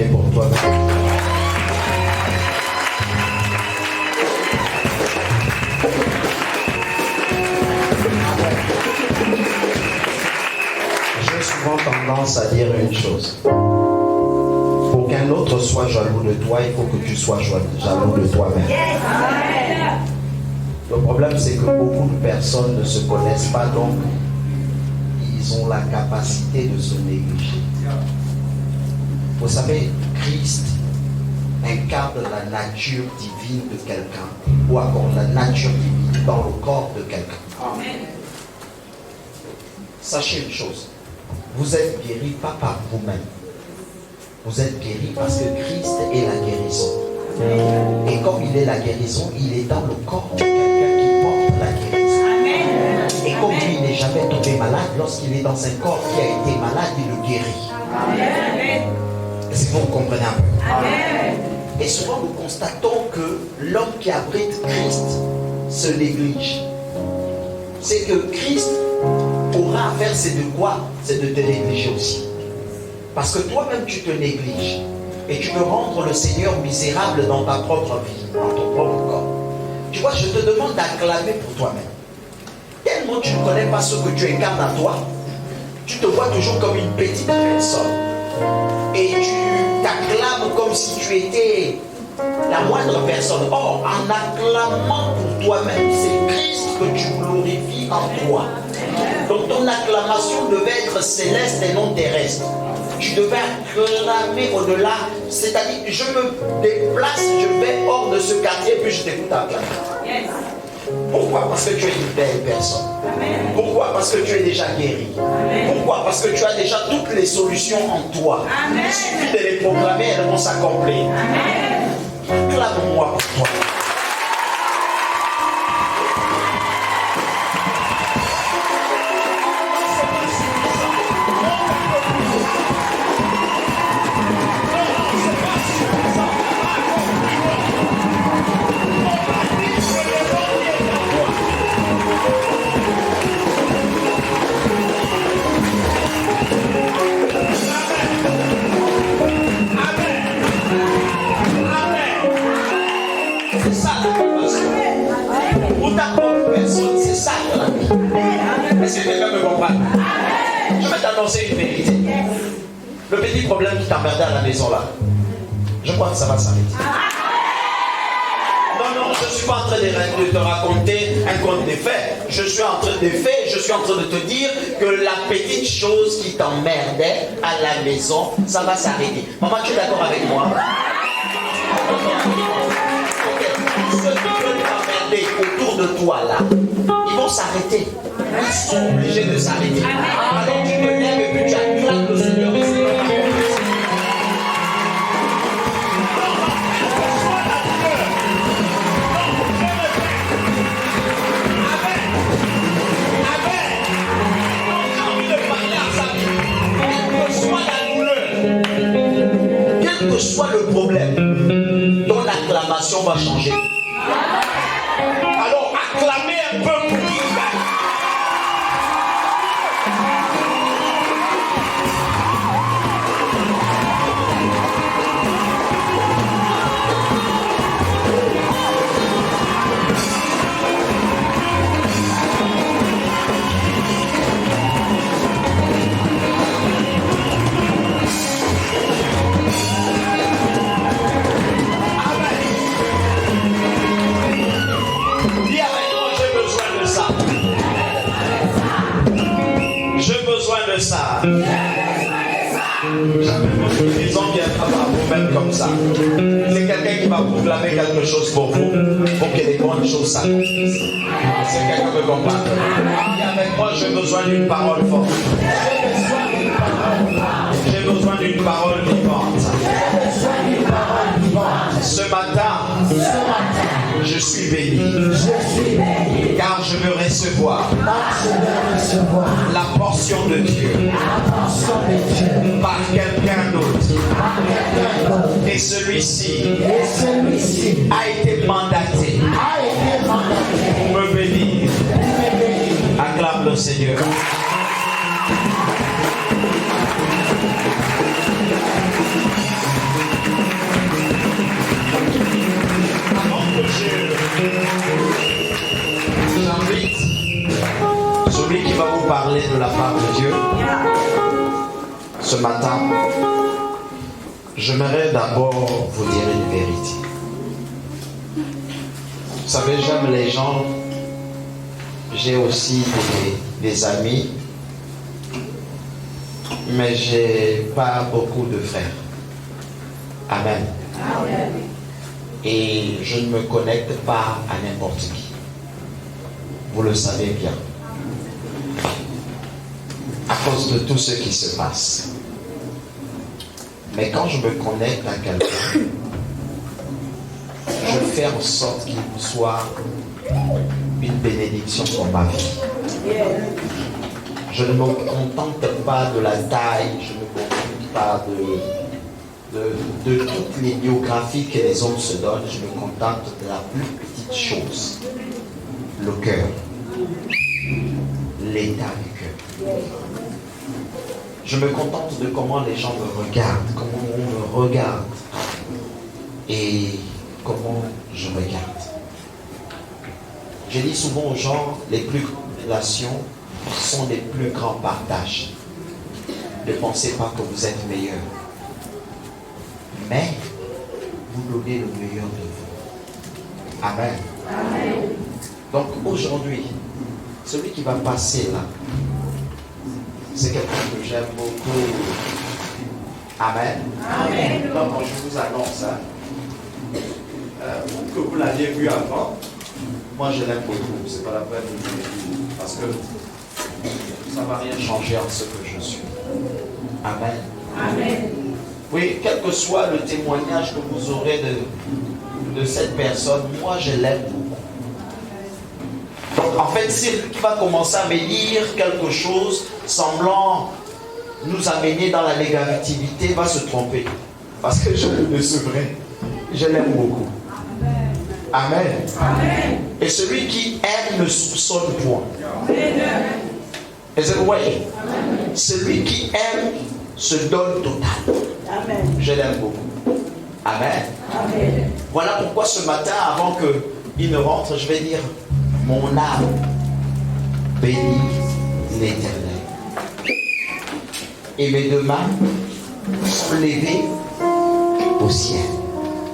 acclamer pour toi. J'ai souvent tendance à dire une chose. Pour qu'un autre soit jaloux de toi, il faut que tu sois jaloux de toi-même. Le problème, c'est que beaucoup de personnes ne se connaissent pas, donc ils ont la capacité de se négliger. Vous savez, Christ incarne la nature divine de quelqu'un, ou encore la nature divine dans le corps de quelqu'un. Sachez une chose, vous êtes guéri pas par vous-même. Vous êtes guéri parce que Christ est la guérison. Et comme il est la guérison, il est dans le corps de quelqu'un qui porte la guérison. Et comme lui n'est jamais tombé malade, lorsqu'il est dans un corps qui a été malade, il le guérit. Est-ce que vous comprenez un peu? Et souvent nous constatons que l'homme qui abrite Christ se néglige. C'est que Christ aura à faire, c'est de quoi? C'est de te négliger aussi. Parce que toi-même tu te négliges. Et tu veux rendre le Seigneur misérable dans ta propre vie, dans ton propre corps. Tu vois, je te demande d'acclamer pour toi-même. Tellement tu ne connais pas ce que tu incarnes à toi, tu te vois toujours comme une petite personne. Et tu t'acclames comme si tu étais la moindre personne. Or, en acclamant pour toi-même, c'est Christ que tu glorifies en toi. Donc ton acclamation devait être céleste et non terrestre. Tu devais acclamer au-delà, c'est-à-dire je me déplace, je vais hors de ce quartier, puis je t'écoute acclamer. Pourquoi? Parce que tu es une belle personne. Pourquoi? Parce que tu es déjà guéri. Pourquoi? Parce que tu as déjà toutes les solutions en toi. Il suffit de les proclamer, elles vont s'accomplir. Acclame-moi pour toi. Est-ce que quelqu'un me comprend? Je vais t'annoncer une vérité. Le petit problème qui t'emmerdait à la maison là, je crois que ça va s'arrêter. Non, je ne suis pas en train de te raconter un conte des faits. Je suis en train de te dire que la petite chose qui t'emmerdait à la maison, ça va s'arrêter. Maman, tu es d'accord avec moi? Ceux qui veulent t'emmerder autour de toi là, ils vont s'arrêter. Ils sont obligés de s'arrêter. Alors tu te lèves et puis tu acclames le Seigneur. Quel que soit le problème, ton acclamation va changer. Alors acclamez un peu pour lui. Ça. Ils ont bien fait à vous-même comme ça. C'est quelqu'un qui va proclamer quelque chose pour vous, pour que les grandes choses s'accomplissent. C'est quelqu'un qui me comprend. Et avec moi, j'ai besoin d'une parole forte. J'ai besoin d'une parole vivante. Ce matin, je suis béni. Car je veux recevoir la portion de Dieu par quelqu'un d'autre. Et celui-ci a été mandaté pour me bénir. Acclame le Seigneur. Ce matin, j'aimerais d'abord vous dire une vérité. Vous savez, j'aime les gens. J'ai aussi des amis, mais j'ai pas beaucoup de frères. Amen. Amen. Et je ne me connecte pas à n'importe qui. Vous le savez bien. À cause de tout ce qui se passe. Mais quand je me connecte à quelqu'un, je fais en sorte qu'il soit une bénédiction pour ma vie. Je ne me contente pas de la taille, je ne me contente pas de toutes les biographies que les hommes se donnent, je me contente de la plus petite chose, le cœur, l'état du cœur. Je me contente de comment les gens me regardent, comment on me regarde et comment je regarde. Je dis souvent aux gens, les plus grandes relations sont les plus grands partages. Ne pensez pas que vous êtes meilleur, mais vous donnez le meilleur de vous. Amen. Amen. Donc aujourd'hui, celui qui va passer là, c'est quelqu'un que j'aime beaucoup. Amen. Amen. Donc je vous annonce, que vous l'aviez vu avant, moi je l'aime beaucoup. C'est pas la peine de vous le dire, parce que ça ne va rien changer en ce que je suis. Amen. Amen. Oui, quel que soit le témoignage que vous aurez de cette personne, moi je l'aime beaucoup. Donc en fait, c'est lui qui va commencer à me dire quelque chose semblant nous amener dans la négativité, va se tromper. Parce que je le recevrai. Je l'aime beaucoup. Amen. Amen. Et celui qui aime ne soupçonne point. Is it way? Celui qui aime se donne total. Amen. Je l'aime beaucoup. Amen. Amen. Voilà pourquoi ce matin, avant qu'il ne rentre, je vais dire: mon âme bénit l'Éternel. Et mes deux mains sont levées au ciel.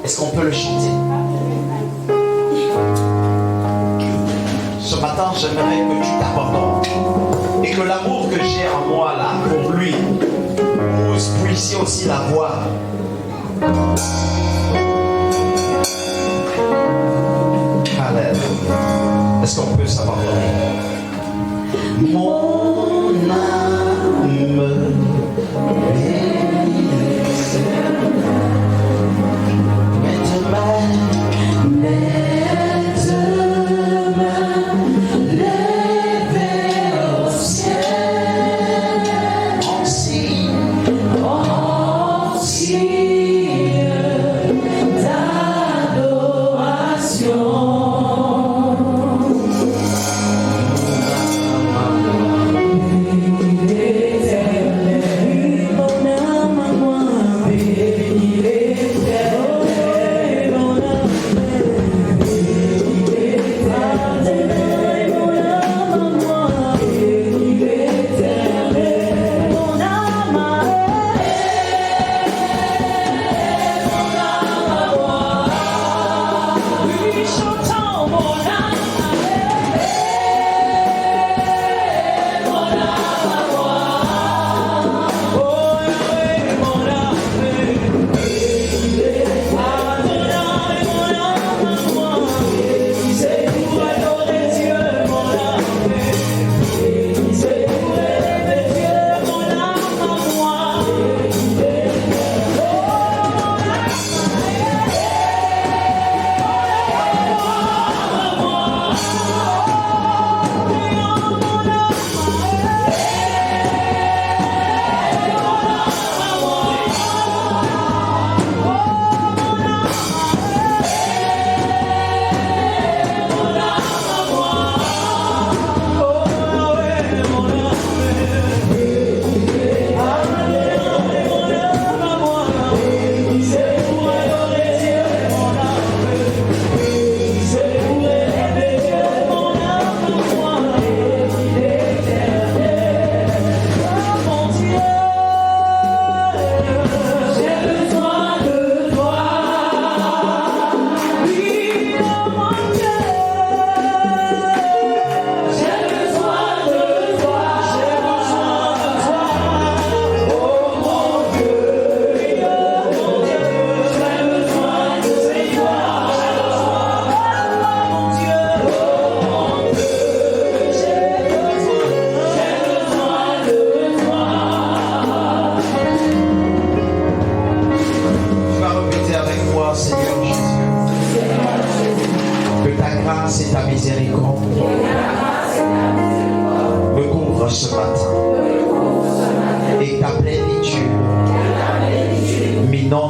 Est-ce qu'on peut le chanter? Ce matin, j'aimerais que tu t'abandonnes et que l'amour que j'ai en moi là pour lui, vous puissiez aussi l'avoir. Alléluia. Est-ce qu'on peut s'abandonner? Mon âme bénit mes mains, mes mains levées au ciel, en signe d'adoration.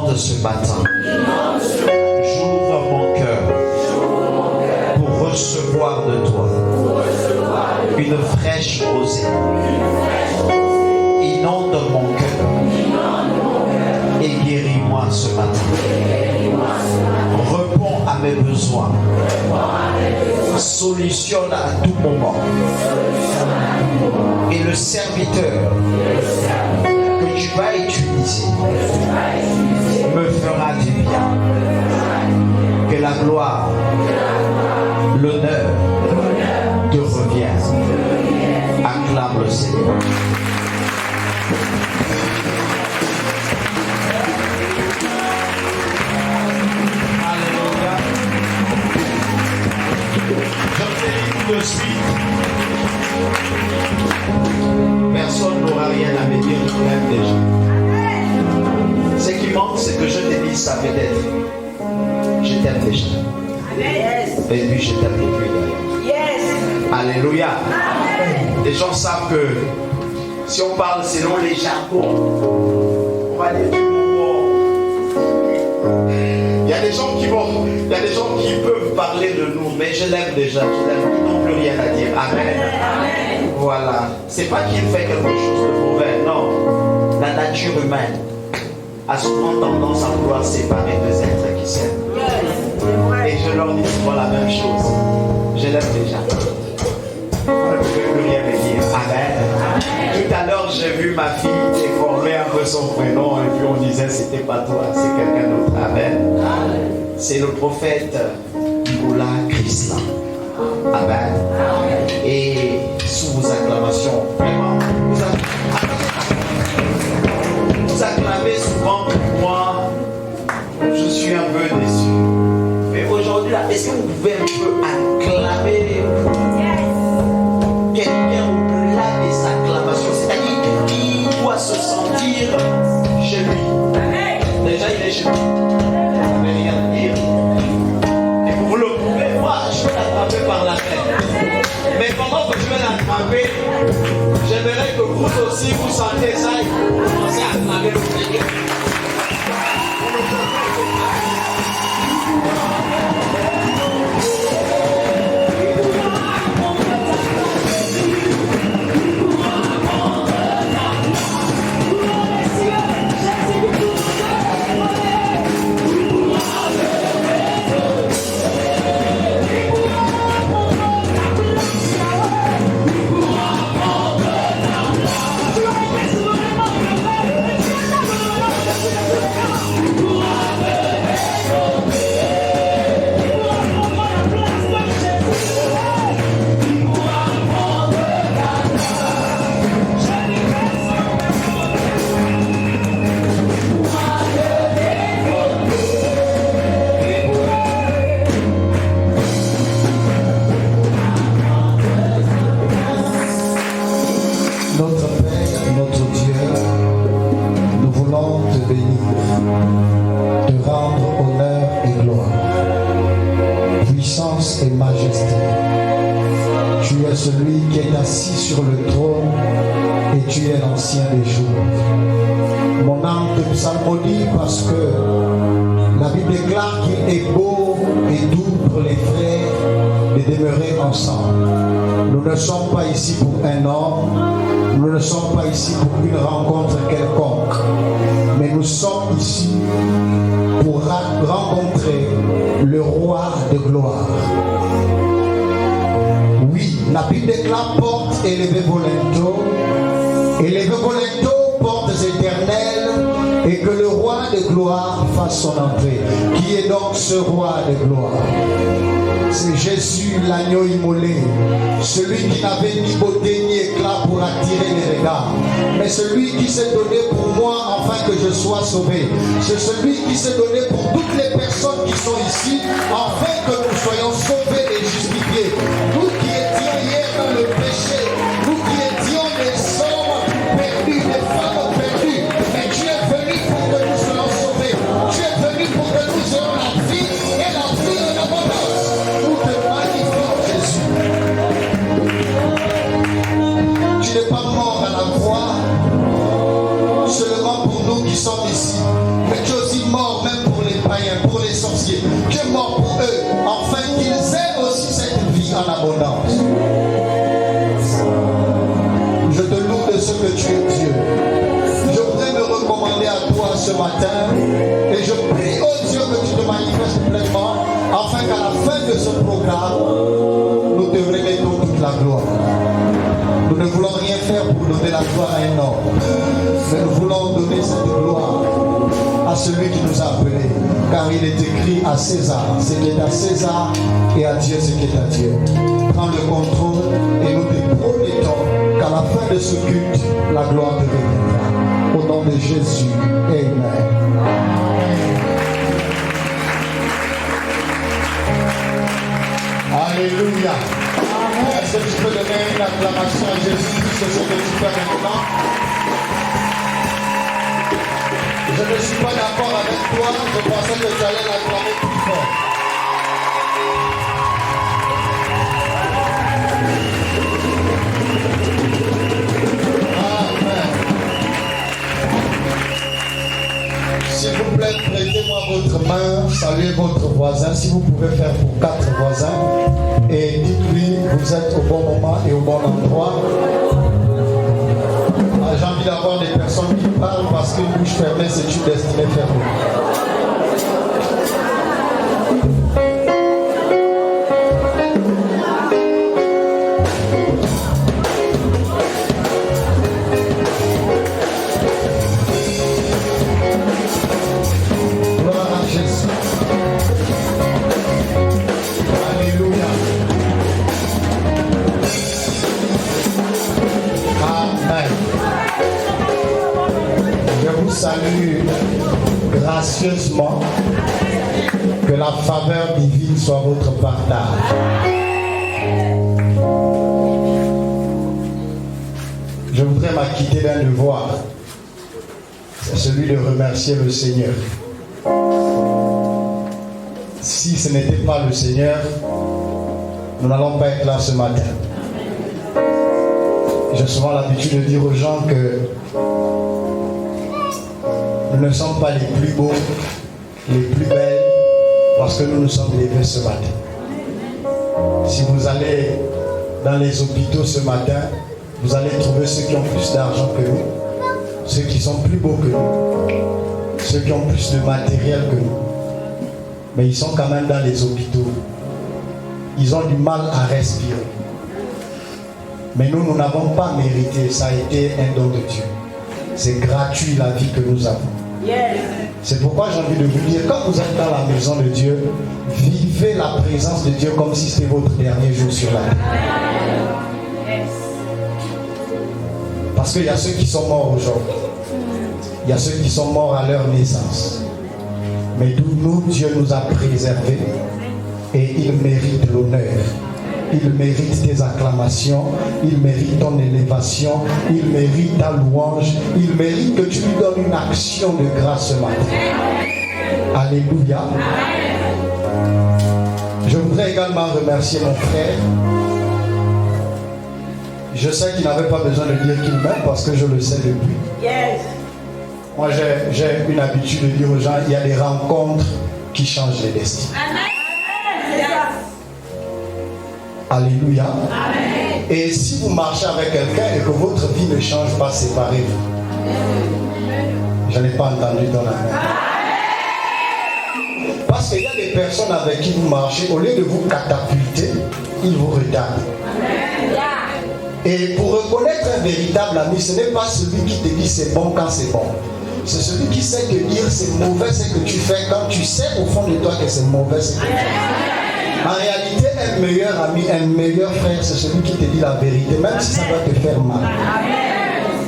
demande ce matin, j'ouvre mon cœur pour recevoir de toi une fraîche rosée. Inonde mon cœur et guéris-moi ce matin. Réponds à mes besoins. Solutionne à tout moment. Et le serviteur que tu vas utiliser me fera du bien. Que la gloire, l'honneur te reviennent. Acclame le Seigneur. Alléluia. Je te dis de suite. Personne n'aura rien à me dire, je t'aime déjà. Ce qui manque, c'est que je te dise ça peut-être. Je t'aime déjà. Et lui, je t'aime depuis d'ailleurs. Alléluia. Les gens savent que si on parle selon les jargons, on va dire du moment. Il y a des gens qui peuvent parler de nous, mais je l'aime déjà. Je l'aime, ils n'ont plus rien à dire. Amen. Voilà. C'est pas qu'il fait quelque chose de mauvais, non. La nature humaine a souvent tendance à vouloir séparer deux êtres qui s'aiment. Et je leur dis souvent la même chose. Je l'aime déjà. Vous ne pouvez plus rien me dire. Amen. Tout à l'heure, j'ai vu ma fille déformer un peu son prénom et puis on disait c'était pas toi, c'est quelqu'un d'autre. Amen. C'est le prophète Moula Christ. Amen. Et sous vos acclamations, vraiment, vous acclamez souvent pour moi. Je suis un peu déçu. Mais aujourd'hui, là, est-ce que vous pouvez un peu acclamer quelqu'un au-delà des acclamations? C'est-à-dire qu'il doit se sentir chez lui. Déjà, il est chez lui. Vous n'avez rien à dire. Et pour le prouver, moi, je vais l'attraper par la tête. Mais pendant que je vais l'attraper, j'aimerais que vous aussi vous sentez ça et vous commencez à acclamer le Seigneur. Celui qui est assis sur le trône et tu es l'ancien des jours. Mon âme te psalmodie parce que la Bible déclare qu'il est beau et doux pour les frères de demeurer ensemble. Nous ne sommes pas ici pour un homme, nous ne sommes pas ici pour une rencontre quelconque, mais nous sommes ici pour rencontrer le roi de gloire. La Bible déclare porte élevez volento, portes éternelles, et que le roi de gloire fasse son entrée. Qui est donc ce roi de gloire? C'est Jésus, l'agneau immolé, celui qui n'avait ni beauté ni éclat pour attirer les regards, mais celui qui s'est donné pour moi afin que je sois sauvé. C'est celui qui s'est donné pour toutes les personnes qui sont ici afin que nous soyons sauvés et justifiés. Nous qui étions hier dans le péché, nous qui étions des hommes perdus, des femmes perdues, mais tu es venu pour que nous soyons sauvés. Tu es venu pour que nous ayons la vie et la vie en abondance. Nous te magnifions, Jésus. Tu n'es pas mort à la croix seulement pour nous qui sommes ici, mais tu es aussi mort même pour les païens, pour les sorciers. Tu es mort pour eux, afin qu'ils aient aussi cette vie en abondance. Je te loue de ce que tu es Dieu. Je voudrais me recommander à toi ce matin et je prie au Dieu que tu te manifestes pleinement afin qu'à la fin de ce programme, nous te remettons toute la gloire. Nous ne voulons rien faire pour donner la gloire à un homme, mais nous voulons donner cette gloire à celui qui nous a appelés, car il est écrit à César ce qui est à César et à Dieu ce qui est à Dieu. Prends le contrôle et nous te promettons qu'à la fin de ce culte, la gloire te reviendra. Au nom de Jésus, Amen. Alléluia. Est-ce que tu peux donner une acclamation à Jésus sur ce que tu fais maintenant? Je ne suis pas d'accord avec toi, je pensais que tu allais l'acclamer plus fort. Amen. S'il vous plaît, prêtez-moi votre main, saluez votre voisin, si vous pouvez faire pour 4 voisins, et dites-lui, vous êtes au bon moment et au bon endroit. J'ai envie d'avoir des personnes qui parlent parce qu'une bouche fermée, c'est une destinée fermée. Gloire à Jésus. Alléluia. Amen. Je vous salue gracieusement. Que la faveur divine soit votre partage. Je voudrais m'acquitter d'un devoir. C'est celui de remercier le Seigneur. Si ce n'était pas le Seigneur, nous n'allons pas être là ce matin. J'ai souvent l'habitude de dire aux gens que nous ne sommes pas les plus beaux, les plus belles, parce que nous nous sommes levés ce matin. Si vous allez dans les hôpitaux ce matin, vous allez trouver ceux qui ont plus d'argent que nous, ceux qui sont plus beaux que nous, ceux qui ont plus de matériel que nous. Mais ils sont quand même dans les hôpitaux. Ils ont du mal à respirer. Mais nous n'avons pas mérité, ça a été un don de Dieu. C'est gratuit la vie que nous avons. C'est pourquoi j'ai envie de vous dire, quand vous êtes dans la maison de Dieu, vivez la présence de Dieu comme si c'était votre dernier jour sur la terre. Parce qu'il y a ceux qui sont morts aujourd'hui. Il y a ceux qui sont morts à leur naissance. Mais nous, Dieu nous a préservés et il mérite l'honneur. Il mérite tes acclamations, il mérite ton élévation, il mérite ta louange, il mérite que tu lui donnes une action de grâce ce matin. Alléluia. Je voudrais également remercier mon frère. Je sais qu'il n'avait pas besoin de dire qu'il m'aime parce que je le sais depuis. Moi j'ai une habitude de dire aux gens, il y a des rencontres qui changent les destins. Alléluia. Amen. Et si vous marchez avec quelqu'un et que votre vie ne change pas, séparez-vous. Je n'ai pas entendu dans la main. Parce qu'il y a des personnes avec qui vous marchez, au lieu de vous catapulter, ils vous retardent. Et pour reconnaître un véritable ami, ce n'est pas celui qui te dit c'est bon quand c'est bon. C'est celui qui sait te dire c'est mauvais ce que tu fais quand tu sais au fond de toi que c'est mauvais ce que tu fais. En réalité, un meilleur ami, un meilleur frère, c'est celui qui te dit la vérité, même si ça va te faire mal.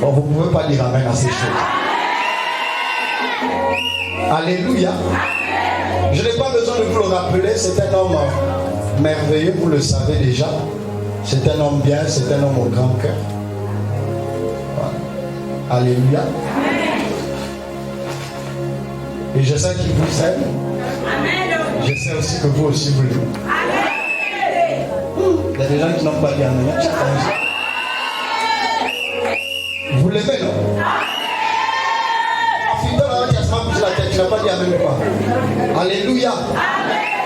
Bon, vous ne pouvez pas dire amen à ces choses. Alléluia. Je n'ai pas besoin de vous le rappeler, c'est un homme merveilleux, vous le savez déjà. C'est un homme bien, c'est un homme au grand cœur. Voilà. Alléluia. Et je sais qu'il vous aime. Je sais aussi que vous aussi vous l'aimez. Il y a des gens qui n'ont pas dit amen. Vous l'aimez, non? Tu n'as pas dit amen quoi? Alléluia.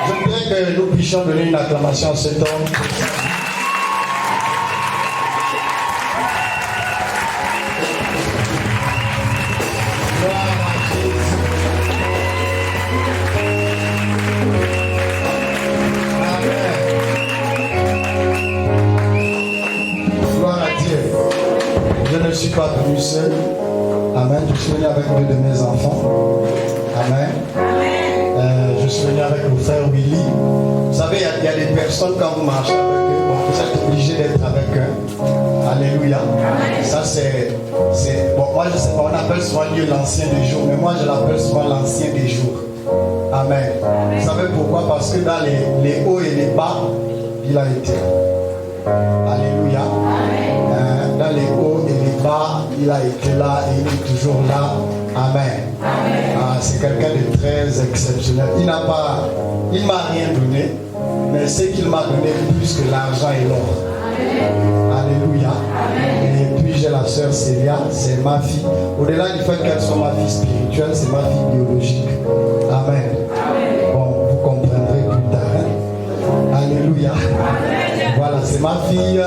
Je voudrais que nous puissions donner une acclamation à cet homme. Je ne suis pas venu seul. Amen. Je suis venu avec deux de mes enfants. Amen. Je suis venu avec mon frère Willy. Vous savez, il y a des personnes, quand vous marchez avec eux, vous êtes obligé d'être avec eux. Alléluia. Ça, c'est. Bon, moi, je sais pas, on appelle souvent Dieu l'ancien des jours, mais moi, je l'appelle souvent l'ancien des jours. Amen. Vous savez pourquoi? Parce que dans les hauts et les bas, il a été. Alléluia. Dans les hauts et les bas, il a été là et il est toujours là. Amen. C'est quelqu'un de très exceptionnel. Il m'a rien donné, mais ce qu'il m'a donné plus que l'argent et l'or. Alléluia. Et puis j'ai la sœur Célia, c'est ma fille. Au-delà du fait qu'elle soit ma fille spirituelle, c'est ma fille biologique. Amen. Bon, vous comprendrez plus tard. Hein? Alléluia. Voilà, c'est ma fille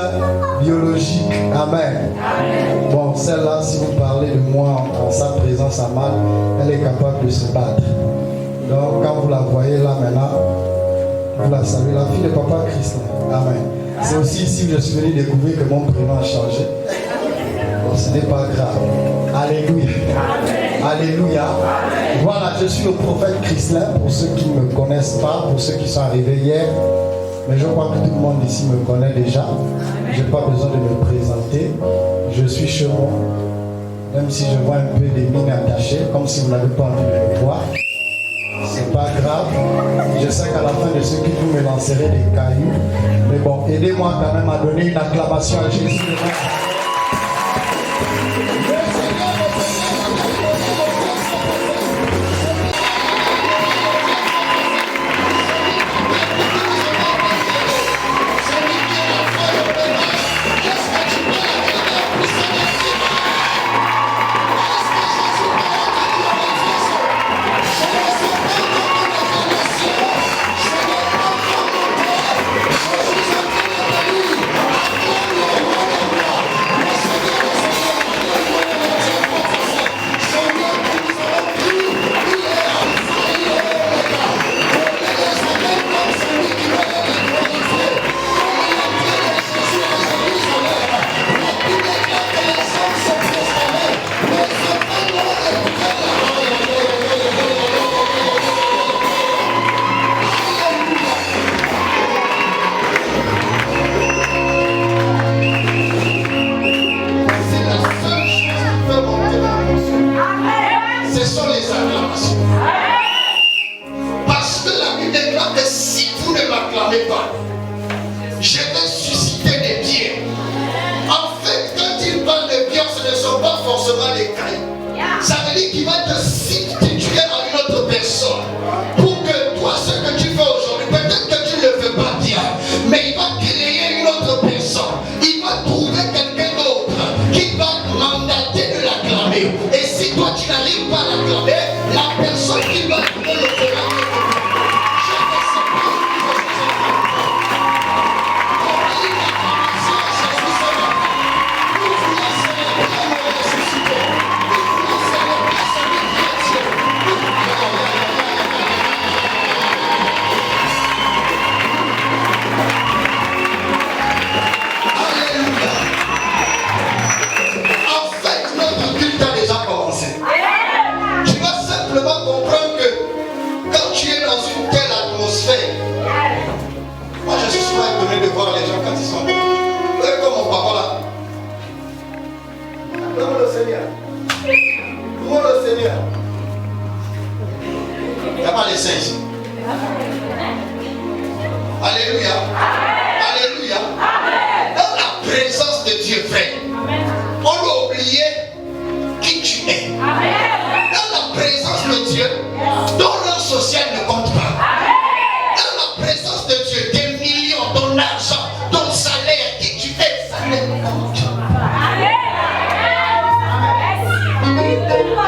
biologique. Amen. Bon, celle-là, si vous parlez de moi en sa présence à mal, elle est capable de se battre. Donc, quand vous la voyez là maintenant, vous la savez, la fille de papa Christin. Amen. C'est aussi ici que je suis venu découvrir que mon prénom a changé. Bon, ce n'est pas grave. Alléluia. Alléluia. Voilà, je suis le prophète Christin, pour ceux qui ne me connaissent pas, pour ceux qui sont arrivés hier. Mais je crois que tout le monde ici me connaît déjà. Je n'ai pas besoin de me présenter. Je suis chez moi. Même si je vois un peu des mines attachées, comme si vous n'avez pas envie de me voir. C'est pas grave. Je sais qu'à la fin de ce qui vous me lancerez des cailloux. Mais bon, aidez-moi quand même à donner une acclamation à Jésus.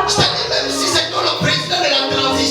C'est-à-dire même si c'est toi le président de la transition.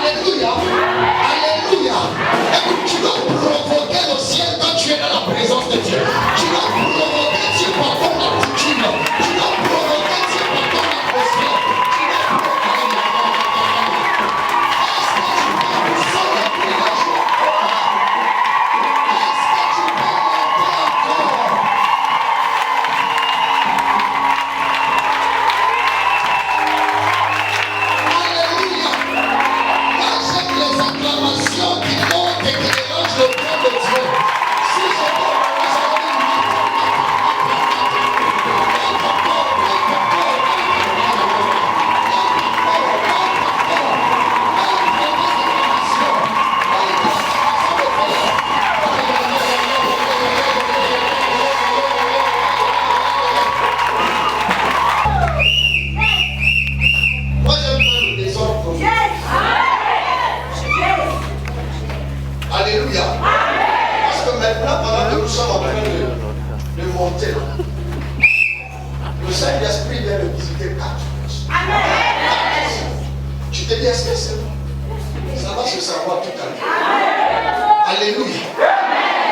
Alléluia. Alléluia. Écoute, tu dois provoquer le ciel quand tu es dans la présence de Dieu. Tu dois provoquer Dieu par ton attitude. Tu dois provoquer Dieu par ton atmosphère. Alléluia. Parce que maintenant, pendant que nous sommes en train de monter là, le Saint-Esprit vient de visiter 4 personnes. Tu te dis, est-ce que c'est bon? Ça va se savoir tout à l'heure. Alléluia.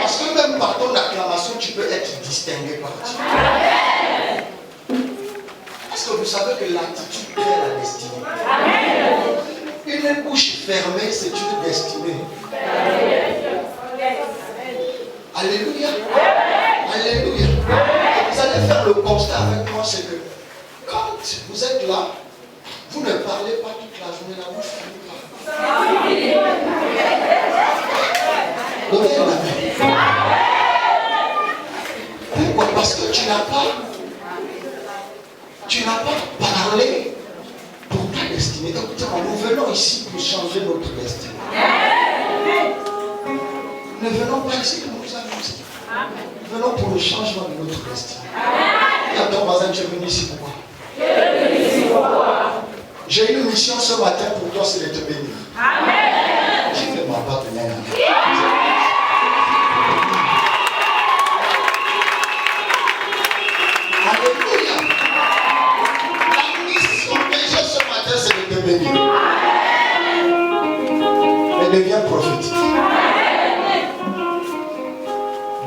Parce que même par ton acclamation, tu peux être distingué par Dieu. Est-ce que vous savez que l'attitude crée la destinée? Une bouche fermée, c'est une destinée. Alléluia. Alléluia. Et vous allez faire le constat avec moi, c'est que quand vous êtes là, vous ne parlez pas toute la journée, la bouche fermée. Pourquoi? Parce que tu n'as pas parlé pour ta destinée. Écoutez, nous venons ici pour changer notre destinée. Nous ne venons pas ici pour nous amuser. Nous venons pour le changement de notre destinée. Et à ton voisin, tu es venu ici pour quoi? J'ai une mission ce matin pour toi, c'est de te bénir. Amen. Je ne vais pas bénir. Alléluia. La mission que j'ai ce matin, c'est de te bénir. Mais deviens prophétique.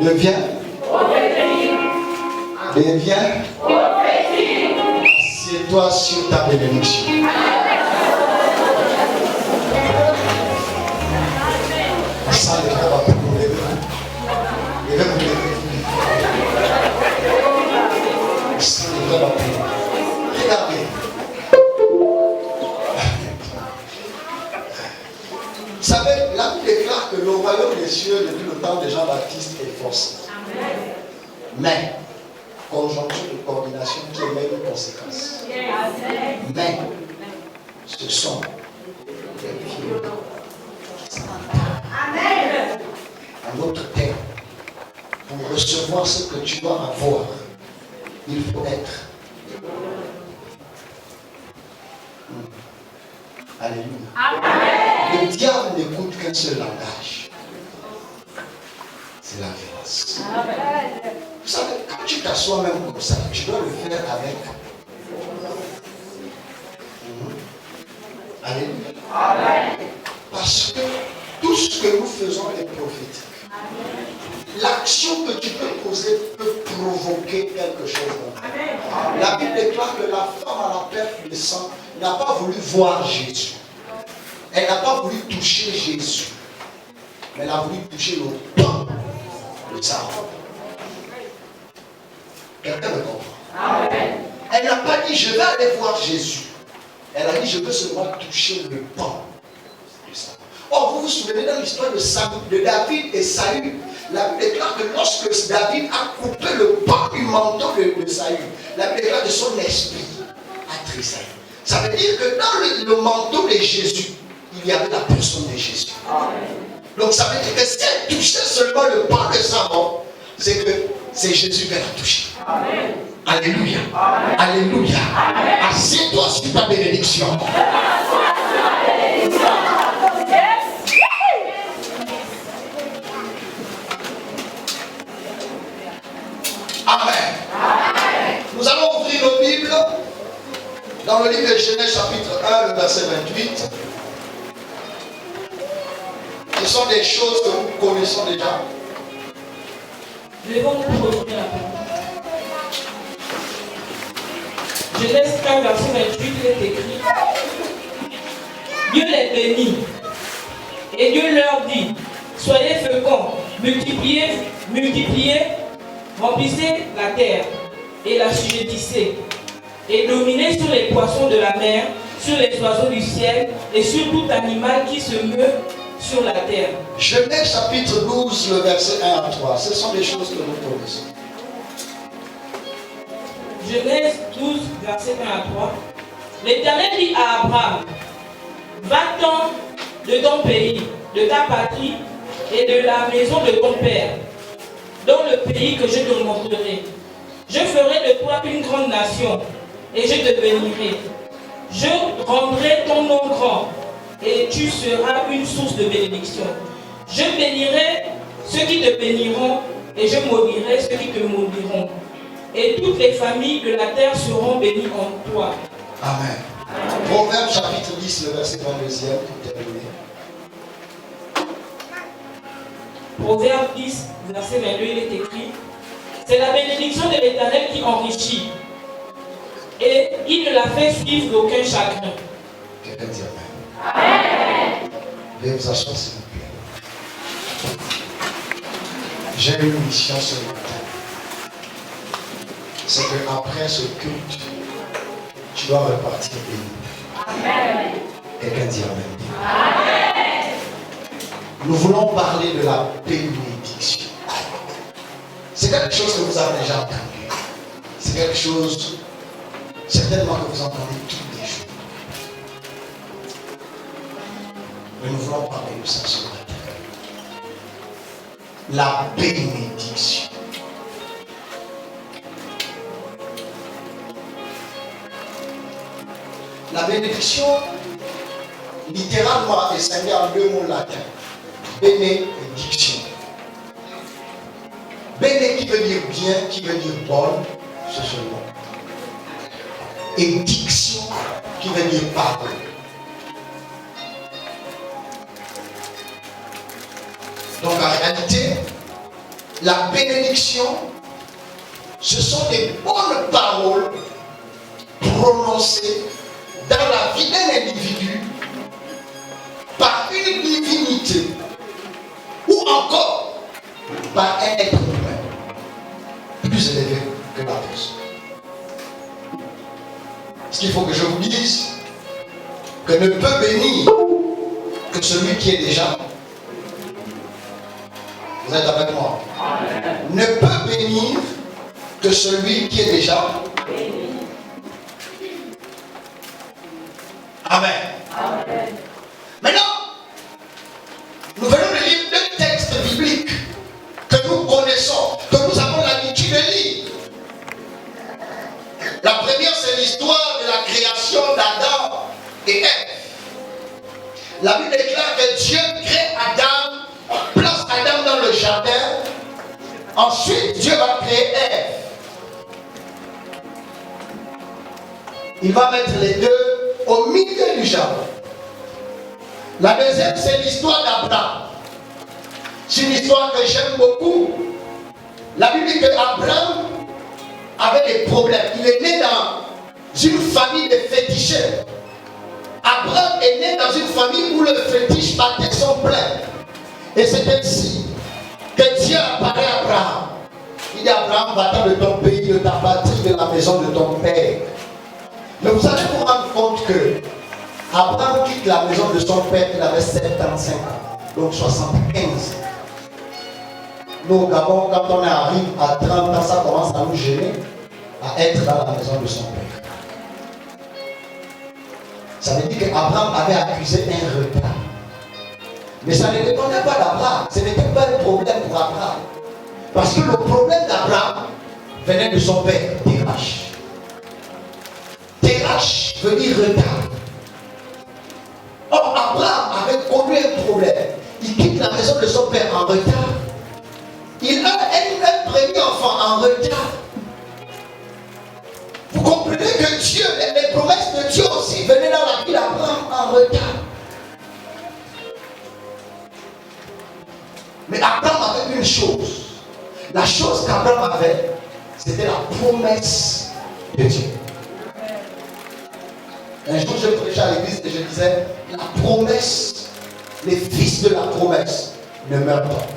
Deviens assieds-toi sur ta bénédiction. Ça, les frères, va pour vous lever. Ça, les frères, va pour vous. Regardez. Vous savez, la Bible déclare que le royaume des cieux, depuis le temps de Jean-Baptiste, est forcé. Mais, conjoncture de coordination qui émet une conséquence. Mais, ce sont des pieds qui s'entendent. En d'autres termes, pour recevoir ce que tu dois avoir, il faut être. Alléluia. Le diable n'écoute qu'un seul langage. C'est la violence. Vous savez, quand tu t'assois même comme ça, tu dois le faire avec. Alléluia. Parce que tout ce que nous faisons est prophétique. L'action que tu peux poser peut provoquer quelque chose. La Bible déclare que la femme à la perte de sang n'a pas voulu voir Jésus. Elle n'a pas voulu toucher Jésus. Mais elle a voulu toucher le pain de sa robe. Quelqu'un me comprend? Elle n'a pas dit je vais aller voir Jésus. Elle a dit je veux seulement toucher le pain de sa robe. Or, vous vous souvenez dans l'histoire de David et Saül. La Bible déclare que lorsque David a coupé le pan du manteau de Saül, la Bible déclare que son esprit a tressailli. Ça veut dire que dans le manteau de Jésus, il y avait la personne de Jésus. Donc ça veut dire que si elle touchait seulement le pan de sa robe, c'est que c'est Jésus qu'elle a touché. Alléluia. Alléluia. Assieds-toi sur ta bénédiction. Amen. Nous allons ouvrir nos Bibles dans le livre de Genèse chapitre 1, le verset 28. Ce sont des choses que nous connaissons déjà. Levons-nous pour ouvrir la parole. Genèse 1, verset 28, il est écrit: Dieu les bénit. Et Dieu leur dit: soyez féconds, multipliez, multipliez, remplissez la terre et la assujettissez, et dominez sur les poissons de la mer, sur les oiseaux du ciel et sur tout animal qui se meut sur la terre. Genèse chapitre 12, le verset 1 à 3. Ce sont des choses que nous connaissons. Genèse 12, verset 1 à 3. L'Éternel dit à Abraham: va-t'en de ton pays, de ta patrie et de la maison de ton père, dans le pays que je te montrerai. Je ferai de toi une grande nation et je te bénirai. Je rendrai ton nom grand et tu seras une source de bénédiction. Je bénirai ceux qui te béniront et je maudirai ceux qui te maudiront. Et toutes les familles de la terre seront bénies en toi. Amen. Proverbe chapitre 10, le verset 22e, pour terminer. Proverbe 10, verset 22, il est écrit: c'est la bénédiction de l'Éternel qui enrichit, et il ne la fait suivre d'aucun chagrin. Quelqu'un dit Amen. Amen. Veuillez vous asseoir, s'il vous plaît. J'ai une mission ce matin. C'est qu'après ce culte, tu dois repartir béni. Amen. Quelqu'un dit Amen. Amen. Nous voulons parler de la bénédiction. C'est quelque chose que vous avez déjà entendu. C'est quelque chose, certainement, que vous entendez tous les jours. Mais nous voulons parler de ça ce matin. La bénédiction. La bénédiction, littéralement, est scindée en deux mots latins. Bénédiction. Béné qui veut dire bien, qui veut dire bonne, c'est ce mot. Et diction qui veut dire parole. Donc en réalité, la bénédiction, ce sont des bonnes paroles prononcées dans la vie d'un individu par une divinité ou encore par un être humain plus élevé que la personne. Ce qu'il faut que je vous dise, que ne peut bénir que celui qui est déjà. Vous êtes avec moi? Amen. Ne peut bénir que celui qui est déjà. Amen. Amen. Maintenant, nous venons de lire deux textes bibliques que nous connaissons, que nous avons l'habitude de lire. La première, c'est l'histoire de la création d'Adam et Ève. La Bible déclare que Dieu crée Adam, place Adam dans le jardin. Ensuite, Dieu va créer Ève. Il va mettre les deux au milieu du jardin. La deuxième, c'est l'histoire d'Abraham. C'est une histoire que j'aime beaucoup. La Bible dit qu'Abraham avait des problèmes. Il est né dans une famille de féticheurs. Abraham est né dans une famille où le fétiche battait son plein. Et c'est ainsi que Dieu apparaît à Abraham. Il dit: Abraham, va-t'en de ton pays, de ta patrie, de la maison de ton père. Mais vous allez vous rendre compte que Abraham quitte la maison de son père, il avait 75 ans, donc 75. Nous au Gabon, quand on arrive à 30 ans, ça commence à nous gêner, à être dans la maison de son père. Ça veut dire qu'Abraham avait accusé un retard. Mais ça ne dépendait pas d'Abraham, ce n'était pas un problème pour Abraham. Parce que le problème d'Abraham venait de son père, Terach. Terach veut dire retard. Or, Abraham avait connu un problème. Il quitte la maison de son père en retard. Il a un premier enfant en retard. Vous comprenez que Dieu, les promesses de Dieu aussi venaient dans la vie d'Abraham en retard. Mais Abraham avait une chose. La chose qu'Abraham avait, c'était la promesse de Dieu. Un jour, je prêchais à l'église et je disais, la promesse, les fils de la promesse ne meurent pas.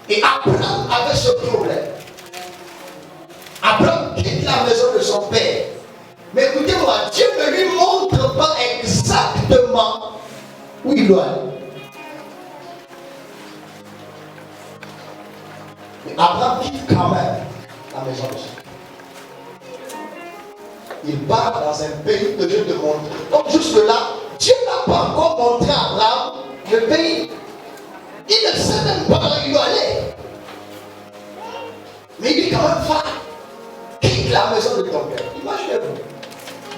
Et Abraham avait ce problème. Abraham quitte la maison de son père. Mais écoutez-moi, Dieu ne lui montre pas exactement où il doit aller. Mais Abraham quitte quand même la maison de son père. Il part dans un pays que Dieu te montre. Donc jusque-là, Dieu n'a pas encore montré à Abraham le pays. Il ne sait même pas où il doit aller. Mais il dit quand même, va, quitte la maison de ton père. Imaginez-vous.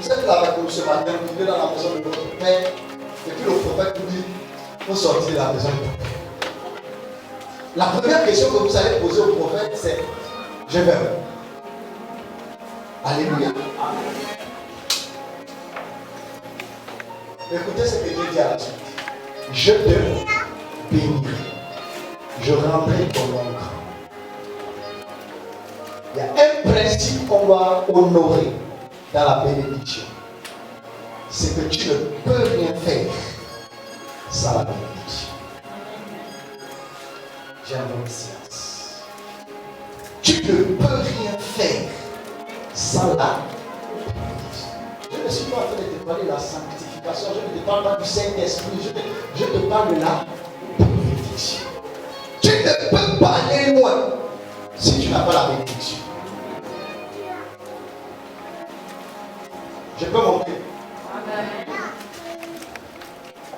Vous êtes là avec nous ce matin, vous vivez dans la maison de votre père, et puis le prophète vous dit, vous sortez de la maison de ton père. La première question que vous allez poser au prophète, c'est, je vais où? Alléluia. Écoutez ce que Dieu dit à la suite. Je te bénirai. Je rendrai ton nom grand. Il y a un principe qu'on doit honorer dans la bénédiction. C'est que tu ne peux rien faire sans la bénédiction. J'ai un bon silence. Tu ne peux rien faire sans la bénédiction. Je ne suis pas en train de te parler de la sanctification, je ne te parle pas du Saint-Esprit, je te parle de la bénédiction. Tu ne peux pas aller loin si tu n'as pas la bénédiction. Je peux monter.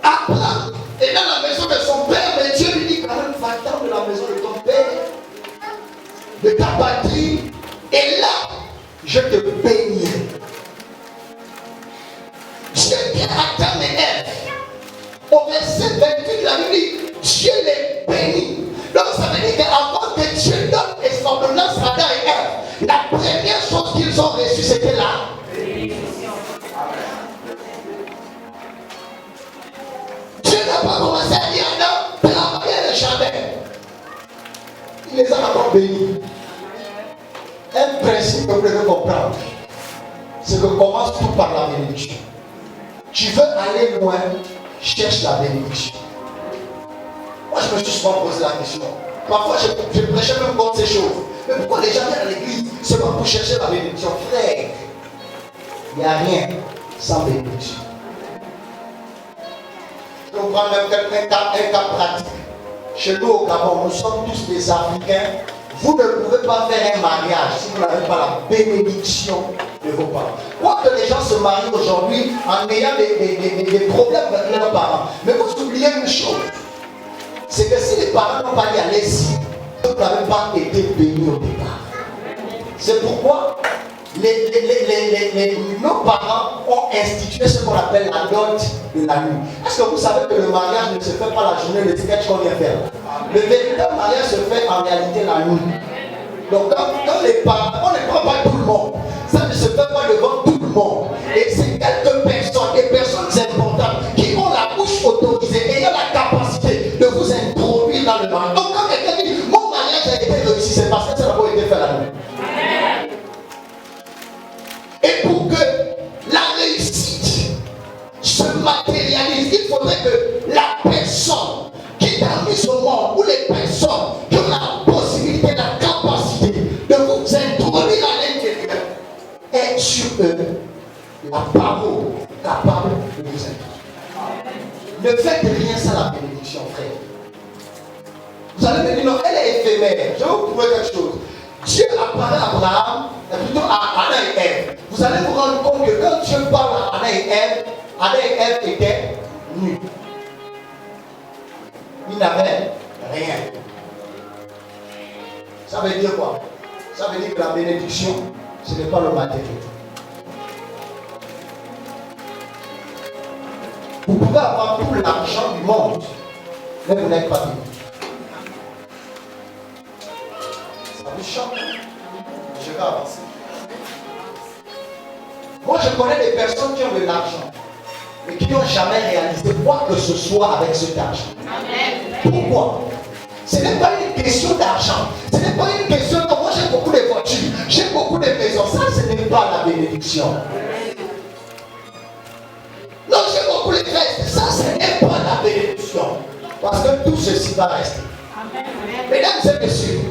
Abraham est dans la maison de son père, mais Dieu lui dit quand même, va-t'en de la maison de ton père, de ta patrie, et là, je te bénirai. Dieu dit à Adam et Ève, au verset 28 de la Bible dit, Dieu les bénit. Donc ça veut dire qu'avant que Dieu donne et son ordonnance à Adam et Ève, la première chose qu'ils ont reçue, c'était la bénédiction. Dieu n'a pas commencé à dire non, travaillez le jardin. Il les a d'abord bénis. Un principe que vous devez comprendre, c'est que commence tout par la bénédiction. Tu veux aller loin, cherche la bénédiction. Moi, je me suis souvent posé la question. Parfois, je prêchais même contre ces choses. Mais pourquoi les gens viennent à l'église seulement pour chercher la bénédiction? Frère, il n'y a rien sans bénédiction. Je vais prendre un cas pratique. Chez nous au Gabon, nous sommes tous des Africains. Vous ne pouvez pas faire un mariage si vous n'avez pas la bénédiction de vos parents. Quoi que les gens se marient aujourd'hui en ayant des problèmes avec leurs parents. Mais vous oubliez une chose. C'est que si les parents n'ont pas dit allez-y, vous n'avez pas été bénis au départ. C'est pourquoi nos parents ont institué ce qu'on appelle la dot de la nuit. Est-ce que vous savez que le mariage ne se fait pas la journée de sketch qu'on vient faire? Le véritable mariage se fait en réalité la nuit. Donc quand les parents, on ne prend pas tout le monde. Ça ne se fait pas devant tout le monde. Et c'est quelques personnes, des personnes importantes qui ont la bouche autorisée et ont la capacité de vous introduire dans le mariage. Donc quand quelqu'un dit mon mariage a été réussi, c'est parce que ça n'a pas été fait la nuit. Et pour que la réussite se matérialise, il faudrait que la personne qui t'a mis au monde, ou les personnes qui ont la possibilité, la capacité de vous introduire à l'intérieur, aient sur eux la parole capable de vous introduire. Ne faites rien sans la bénédiction, frère. Vous allez me dire, non, elle est éphémère. Je vais vous prouver quelque chose. Dieu apparaît à Abraham, plutôt à Adam et Ève. Vous allez vous rendre compte que quand Dieu parle à Adam et Ève étaient nus. Ils n'avaient rien. Ça veut dire quoi? Ça veut dire que la bénédiction, ce n'est pas le matériel. Vous pouvez avoir tout l'argent du monde, mais vous n'êtes pas béni. Je vais avancer. Moi, je connais des personnes qui ont de l'argent, mais qui n'ont jamais réalisé quoi que ce soit avec cet argent. Pourquoi? Ce n'est pas une question d'argent. Ce n'est pas une question de moi j'ai beaucoup de voitures, j'ai beaucoup de maisons. Ça, ce n'est pas la bénédiction. Non, j'ai beaucoup de fesses. Ça, ce n'est pas la bénédiction. Parce que tout ceci va rester. Mesdames et messieurs,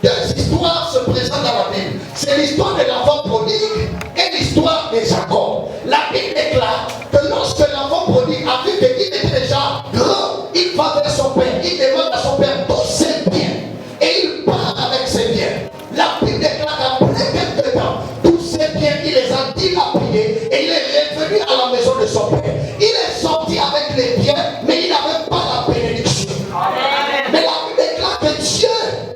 deux histoires se présentent dans la Bible. C'est l'histoire de l'enfant prodigue et l'histoire de Jacob. La Bible déclare que lorsque l'enfant prodigue a vu qu'il était déjà grand, il va vers son père. Il demande à son père tous ses biens. Et il part avec ses biens. La Bible déclare qu'après quelques temps, tous ses biens, il les a dilapidés et il est revenu à la maison de son père. Il est sorti avec les biens, mais il n'avait pas la bénédiction. Mais la Bible déclare que Dieu,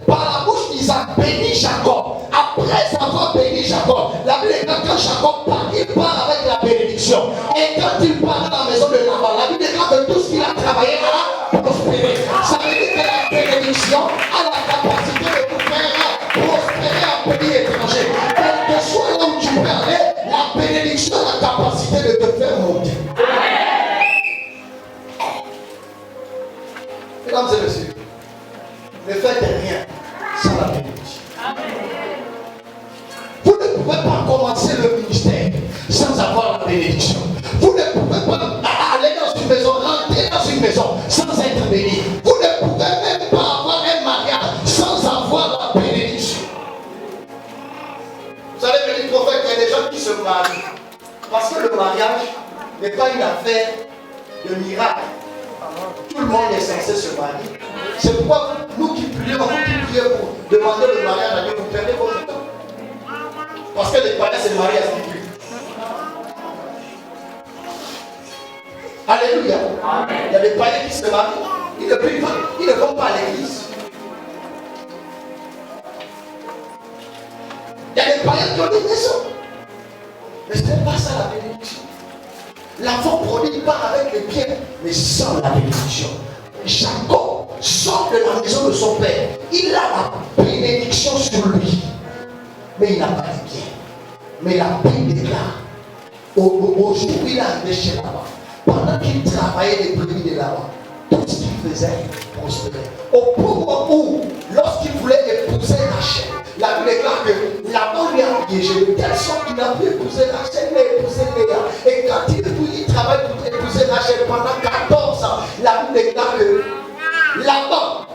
par la bouche d'Isaac, bénit Jacob. Après avoir béni Jacob, la Bible déclare que quand Jacob part, il part avec la bénédiction. Et quand il part dans la maison de Laban, la Bible déclare que tout ce qu'il a travaillé a prospéré. Ça veut dire que la bénédiction a la capacité de vous faire prospérer en pays étranger. Quel que soit là où tu peux aller, la bénédiction a la capacité de te faire monter. Mesdames et messieurs, ne faites rien sans la bénédiction. Vous ne pouvez pas commencer le ministère sans avoir la bénédiction. Vous ne pouvez pas aller dans une maison, rentrer dans une maison sans être béni. Vous ne pouvez même pas avoir un mariage sans avoir la bénédiction. Vous allez me dire, prophète, il y a des gens qui se marient. Parce que le mariage n'est pas une affaire de miracle. Tout le monde est censé se marier. C'est pourquoi nous qui prions pour demander le mariage à Dieu, vous perdez votre temps. Parce que les païens se marient à ce qu'ils prient. Alléluia. Amen. Il y a des païens qui se marient, ils ne prient pas, ils ne vont pas à l'église. Il y a des païens qui ont des maisons. Mais ce n'est pas ça la bénédiction. L'enfant prodigue part avec les biens, mais sans la bénédiction. Jacob sort de la maison de son père. Il a la bénédiction sur lui. Mais il n'a pas de bien. Mais la Bible déclare, au jour où il est arrivé chez Laban, pendant qu'il travaillait les brebis de Laban, tout ce qu'il faisait prospérait. Au moment où, lorsqu'il voulait épouser Rachel, la Bible déclare que Laban lui a piégé de telle sorte qu'il a pu épouser Rachel, il a épousé Léa. Et quand il travaille pour épouser Rachel pendant 14 ans, la Bible déclare que Laban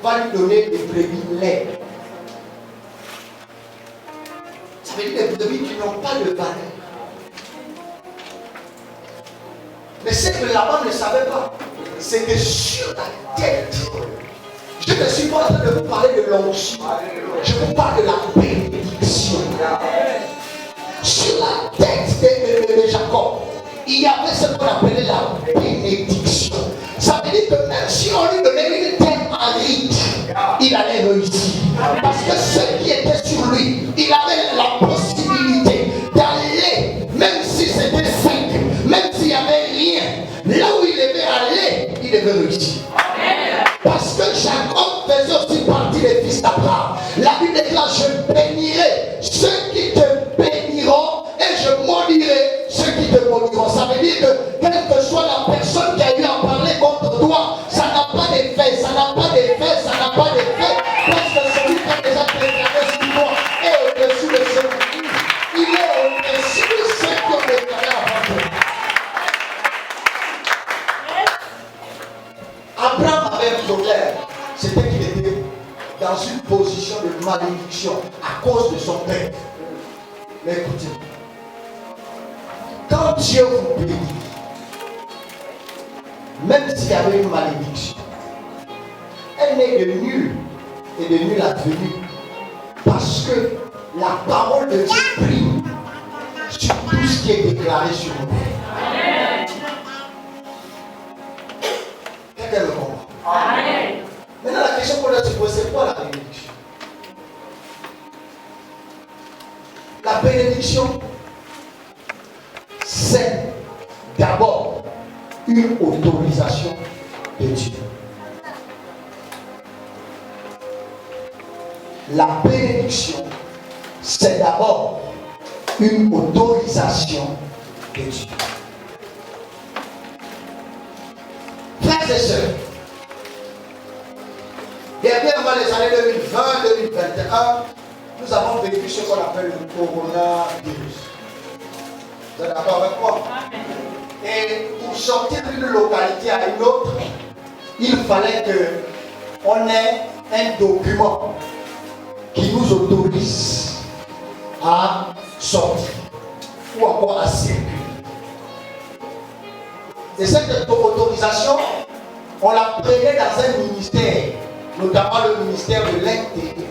va lui donner des brebis laides. Ça veut dire des brebis qui n'ont pas de valeur. Mais ce que Laban ne savait pas, c'est que sur la tête, je ne suis pas en train de vous parler de l'onction, je vous parle de la bénédiction. Sur la tête de Jacob, il y avait ce qu'on appelait la bénédiction. Ça veut dire que même si on lui donnait une terre aride, il allait réussir. Parce que ce qui était sur lui, il avait la possibilité d'aller, même si c'était sec, même s'il n'y avait rien, là où il devait aller, il devait réussir. Parce que Jacob faisait aussi partie des fils d'Abraham. La Bible déclare, je bénirai ceux qui te béniront et je maudirai ceux qui te maudiront. Ça veut dire que quelle que soit la personne qui a eu à parler contre toi, ça n'a pas d'effet, ça n'a pas d'effet, ça n'a pas d'effet. Parce que celui qui a déjà déclaré sur toi est au-dessus de ceux qui il est au-dessus de ceux qui ont déclaré avant toi. Abraham avait un problème, c'était qu'il était dans une position de malédiction à cause de son père. Mais écoutez, quand Dieu vous bénit, même s'il y avait une malédiction, elle n'est de nul et de nul advenue, parce que la parole de Dieu prime sur tout ce qui est déclaré sur nous. Quelqu'un me comprend? Maintenant, la question qu'on a se poser, c'est quoi la bénédiction? La bénédiction, c'est d'abord une autorisation de Dieu. La bénédiction, c'est d'abord une autorisation de Dieu. Frères et sœurs, dans les années 2020-2021, nous avons vécu ce qu'on appelle le coronavirus. Vous êtes d'accord avec moi? Et pour sortir d'une localité à une autre, il fallait qu'on ait un document qui nous autorise à sortir ou encore à circuler. Et cette autorisation, on la prenait dans un ministère, notamment le ministère de l'Intérieur.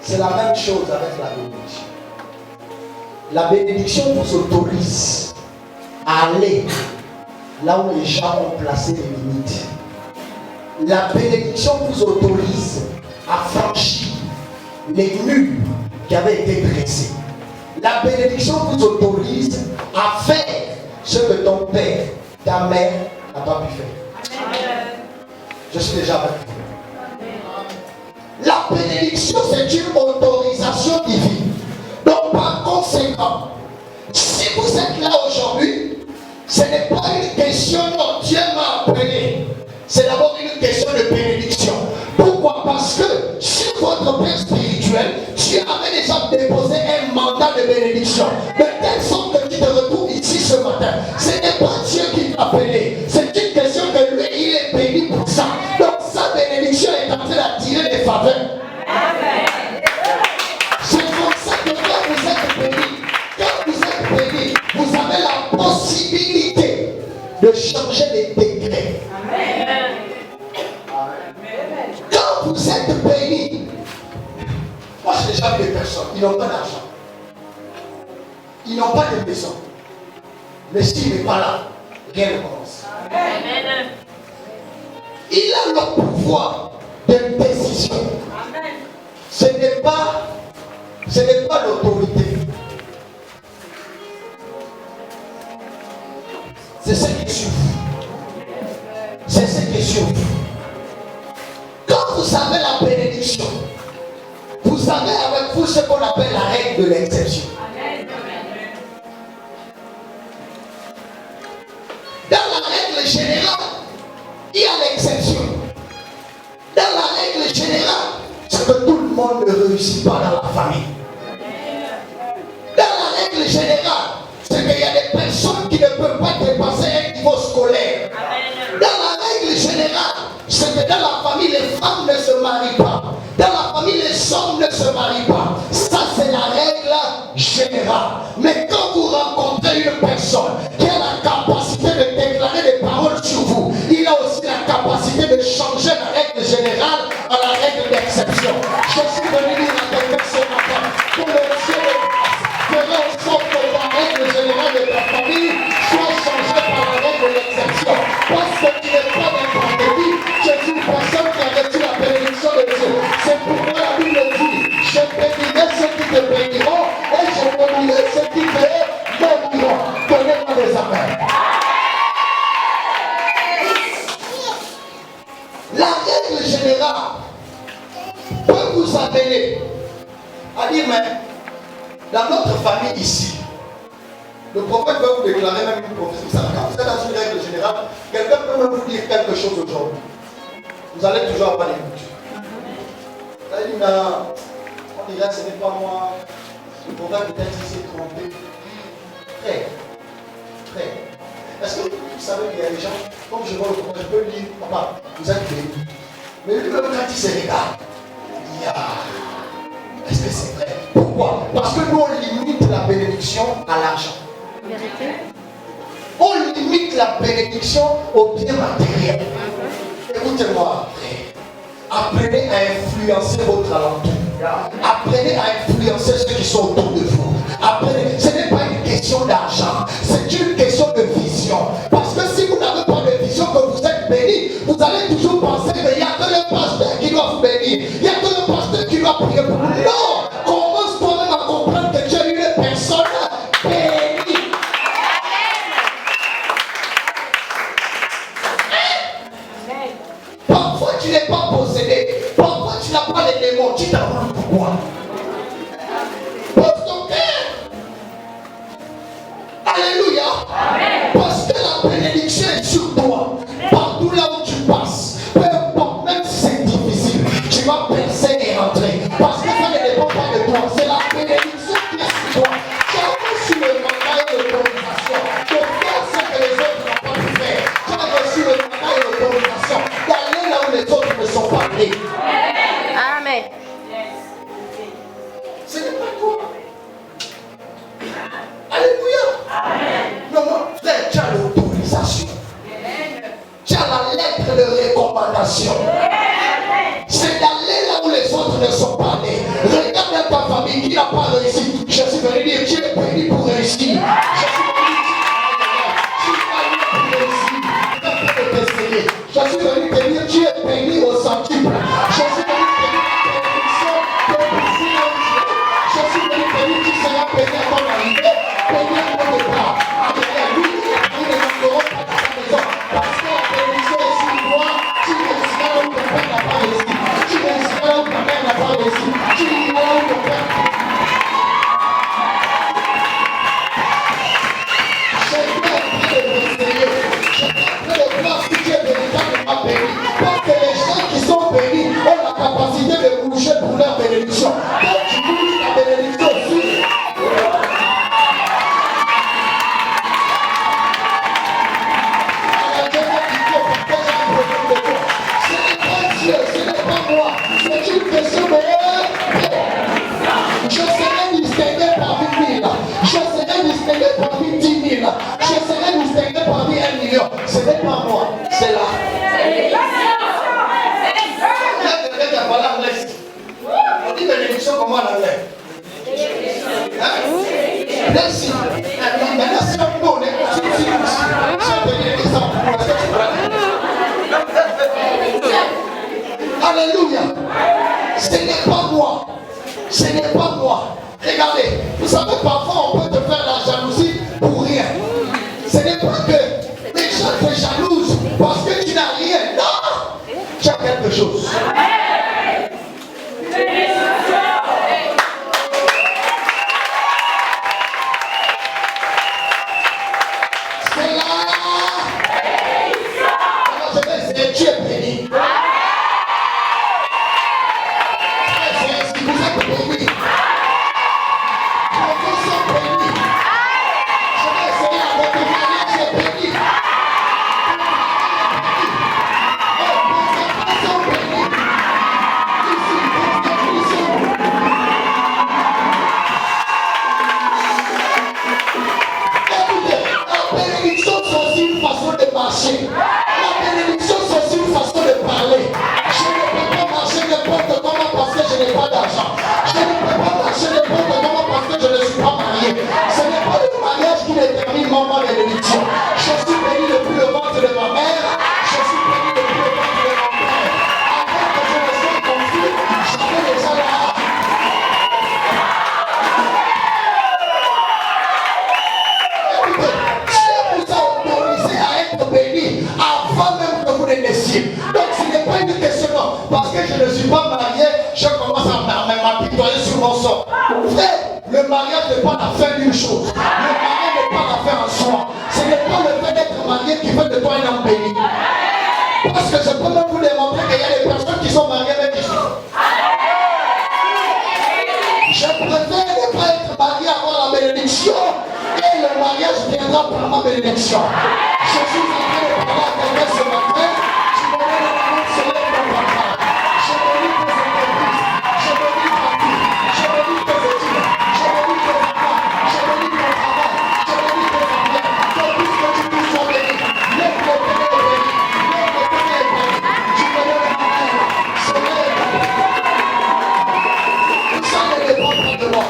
C'est la même chose avec la bénédiction. La bénédiction vous autorise à aller là où les gens ont placé les limites. La bénédiction vous autorise à franchir les murs qui avaient été dressés. La bénédiction vous autorise à faire ce que ton père, ta mère n'a pas pu faire. Amen. Je suis déjà avec vous. La bénédiction, c'est une autorisation divine. Donc, par conséquent, si vous êtes là aujourd'hui, ce n'est pas une question dont Dieu m'a appelé. C'est d'abord une question de bénédiction. Pourquoi? Parce que sur votre père spirituel, Dieu avait déjà déposé un mandat de bénédiction. De telle sorte que tu te retrouves ici ce matin. Ce n'est pas Dieu qui t'a appelé. C'est une question que lui, il est béni pour ça. Donc sa bénédiction est en train d'attirer des faveurs. C'est comme ça que quand vous êtes béni, vous avez la possibilité de changer les décrets. Quand vous êtes béni, moi j'ai déjà vu des personnes, ils n'ont pas d'argent, ils n'ont pas de maison, mais s'il n'est pas là, rien ne commence. Il a le pouvoir de décision. Ce n'est pas l'autorité. C'est ce qui est sur vous. C'est ce qui est sur vous. Quand vous avez la bénédiction, vous avez avec vous ce qu'on appelle la règle de l'exception. Dans la règle générale, il y a l'exception. Dans la règle générale, c'est que tout le monde ne réussit pas dans la famille. Dans la règle générale, c'est qu'il y a des personnes qui ne peuvent pas dépasser un niveau scolaire. Dans la règle générale, c'est que dans la famille, les femmes ne se marient pas. Dans la famille, les hommes ne se marient pas. Ça, c'est la règle générale. Mais quand vous rencontrez une personne qui a la capacité de déclarer des paroles sur vous, il a aussi la capacité de changer la règle générale à la règle d'exception. Je suis venu vous raconter ce matin que le Dieu de grâce fera en sorte que la règle générale de ta famille soit changée par la règle d'exception. Parce que tu n'es pas n'importe qui, tu es une personne qui a reçu la bénédiction de Dieu. C'est pourquoi la Bible dit, je bénirai ceux qui te béniront et je bénirai ceux qui te maudiront. Donnez-moi des amens. La règle générale peut vous amener à dire, mais dans notre famille ici, le prophète peut vous déclarer même une prophétie. Vous êtes dans une règle générale, quelqu'un peut même vous dire quelque chose aujourd'hui. Vous allez toujours avoir l'écoute. Vous allez dire, on dirait, ce n'est pas moi. Le prophète peut-être s'est trompé. Frère. Est-ce que vous savez qu'il y a des gens, comme je vois le prophète, je peux dire, papa, vous êtes béni. Mais lui-même, quand il se regarde, il dit, est-ce que c'est vrai? Pourquoi? Parce que nous, on limite la bénédiction à l'argent. On limite la bénédiction au bien matériel. Écoutez-moi, apprenez à influencer votre alentour. Apprenez à influencer ceux qui sont autour de vous. Apprenez. Ce n'est pas une question d'argent, c'est une question de vision. Parce que si vous n'avez pas de vision, que vous êtes béni, vous allez toujours penser qu'il n'y a que le pasteur qui doit vous bénir. Il n'y a que le pasteur qui doit prier pour vous. Non! Commence toi-même à comprendre que tu es une personne bénie. Parfois tu n'es pas possédé. Parfois tu n'as pas les démons. Tu t'en rends pourquoi? Pose ton cœur. Alléluia. Parce que la bénédiction est sur toi. Partout là où tu passes. Peu l'implantation. C'est d'aller là où les autres ne sont pas allés. Regarde même ta famille qui n'a pas réussi. Je suis venu dire, tu es béni pour réussir. Je suis venu dire, tu es béni pour réussir. Je suis venu te dire, tu es béni au centuple. Je suis venu te dire, je suis venu te dire, tu seras béni à ton arrivée, béni à ton départ. Lui, il ne manqueront pas dans sa maison. Parce que la bénédiction est sur moi, tu réussiras là où ton père n'a pas réussi. Tu réussiras là où ta mère n'a pas réussi. Tu iras là où ton père. Parce que les gens qui sont bénis ont la capacité de bouger pour leur bénédiction. Donc tu bouges ta bénédiction aussi. Ce n'est pas Dieu, ce n'est pas moi. C'est une question de je serai distingué parmi 1000. Je serai distingué parmi 10 000. Je serai distingué parmi 1 million. Ce n'est pas moi, c'est là. On dit bénédiction comment on l'enlève? Merci. Maintenant, si on donne, si on donne l'exemple, alléluia. Ce n'est pas moi. Ce n'est pas moi. Regardez, vous savez, parfois on peut te faire la jalousie pour rien. Ce n'est pas que les gens te jalousent parce que tu n'as rien. Non, tu as quelque chose. C'est là. Alors je vais essayer, tu es béni. Si vous êtes béni, tous sont bénis. Je vais essayer avec vous, tu es béni. La bénédiction, c'est aussi une façon de marcher. La bénédiction, c'est aussi une façon de parler. Je ne peux pas marcher n'importe comment parce que je n'ai pas d'argent. Je ne peux pas marcher n'importe comment parce que je ne suis pas marié. Ce n'est pas le mariage qui détermine ma bénédiction. Je suis béni depuis le ventre de ma mère. Je suis béni depuis le ventre de mon père. Avant que je ne sois confus, j'étais déjà là. Dieu vous a autorisé à être béni avant même que vous ne naissiez. Donc ce n'est pas une question, non. Parce que je ne suis pas marié, je commence à m'apitoyer sur mon sort. Frère, le mariage n'est pas la fin d'une chose. Le mariage n'est pas la fin en soi. Ce n'est pas le fait d'être marié qui fait de toi un homme béni. Parce que je peux même vous démontrer qu'il y a des personnes qui sont mariées avec qui je préfère ne pas être marié avant la bénédiction et le mariage viendra par ma bénédiction. Je suis en train de parler à quelqu'un ce matin. Tu me mets la main sur le papa. Je bénis tes entreprises. Je bénis ta vie. Je bénis tes études. Je bénis tes enfants. Je bénis ton travail. Je bénis tes enfants. Que tout ce que tu puisses sois béni. Lève le téné est béni. Lève le téné est béni. Tu me donnes la main. Ça ne dépend pas de moi.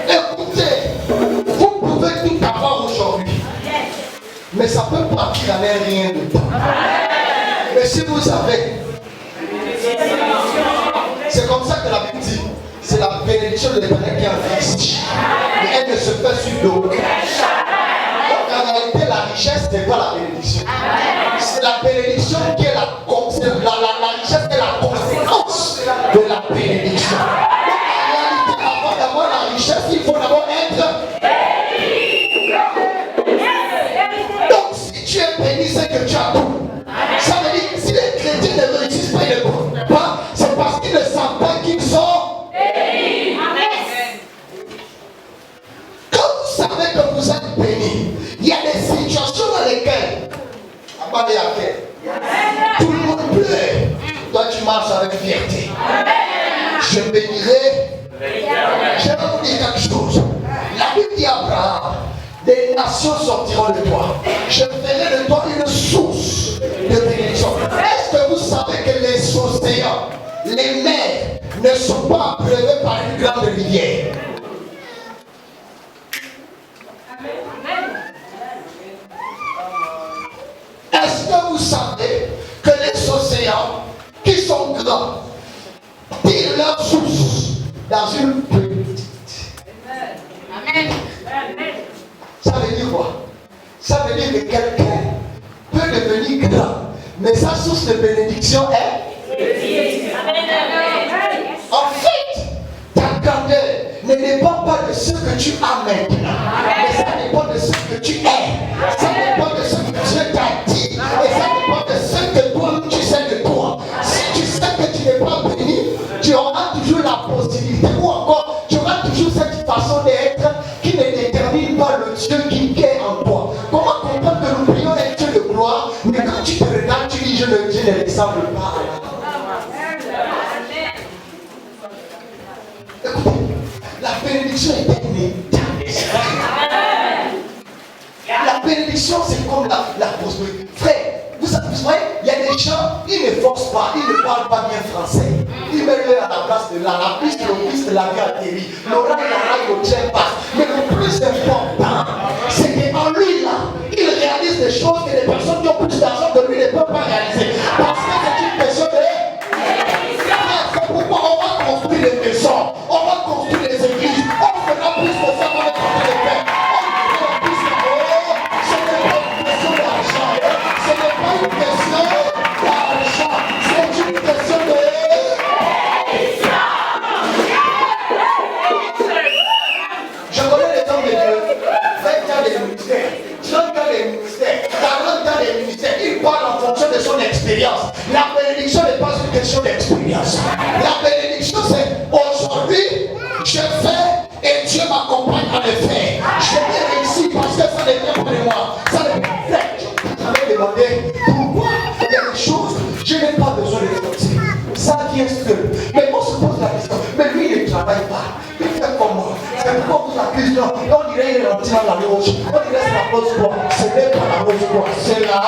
Écoutez, vous pouvez tout avoir aujourd'hui. Mais ça peut partir en rien de temps. Mais si vous avez, c'est comme ça que la Bible dit, c'est la bénédiction de l'Éternel qui est ici. Et elle ne se fait sur l'eau. Donc en réalité, la richesse n'est pas la bénédiction. C'est la bénédiction qui est la richesse est la conséquence de la bénédiction. Donc en réalité, avant d'avoir la richesse, il faut d'abord être donc si tu es béni, c'est que tu as tout. Ça veut dire que si les chrétiens ne réussissent pas, ils ne comprennent pas, c'est parce qu'ils ne savent pas qu'ils sont bénis. Quand vous savez que vous êtes bénis, il y a des situations dans lesquelles tout le monde pleure. Toi tu marches avec fierté. Je bénirai. Je vais vous dire quelque chose. La Bible dit à Abraham, des nations sortiront de toi. Je ferai de toi une source de bénédiction. Est-ce que vous savez que les océans qui sont grands tirent leur source dans une petite. Amen. Ça veut dire quoi? Ça veut dire que quelqu'un peut devenir grand, mais sa source de bénédiction est. En fait, ta grandeur ne dépend pas de ce que tu as maintenant, mais ça dépend de ce que tu es. Ça dépend de ce que Dieu t'a dit, et ça dépend de ce que toi tu sais de toi. Si tu sais que tu n'es pas béni, tu auras toujours la possibilité, ou encore tu auras toujours cette façon d'être qui ne détermine pas le Dieu qui est en toi. Comment comprendre que nous prions un Dieu de gloire, mais quand tu te regardes, tu dis je ne ressemble pas à la. Écoutez, la bénédiction est un état d'esprit. La bénédiction, c'est comme la prospérité. Frère, vous voyez, il y a des gens, ils ne forcent pas, ils ne parlent pas bien français. Ils mettent à la place de la piste, le piste, la vie atterrit. L'oreille, le tien passe. Mais le plus important, c'est qu'en lui, là, il réalise des choses que les personnes qui ont plus d'argent que lui ne peuvent pas réaliser. Parce que c'est une question de. C'est pourquoi on va construire des maisons, on va construire des églises, on fera plus de ça qu'on est en train de faire. On fera plus de ce n'est pas une question d'argent. Ce n'est pas une question d'argent. C'est une question de. Je connais les hommes de Dieu, 20 ans de ministère, 30 ans de ministère, 40 ans de ministère. Il parle en fonction de son expérience. La bénédiction n'est pas une question d'expérience. La bénédiction, c'est aujourd'hui, je fais et Dieu m'accompagne à le faire. Je vais réussir parce que ça ne vient pas de moi. Ça ne vient pas de moi. Je vais demander pourquoi il y a des choses, je n'ai pas besoin de sortir. Ça vient seul. Mais on se pose la question, mais lui il ne travaille pas. Il fait comment? C'est pourquoi vous accusez. On dirait qu'il est rentré dans la roche. On dirait que c'est la rose quoi. Ce n'est pas la rose quoi. C'est la.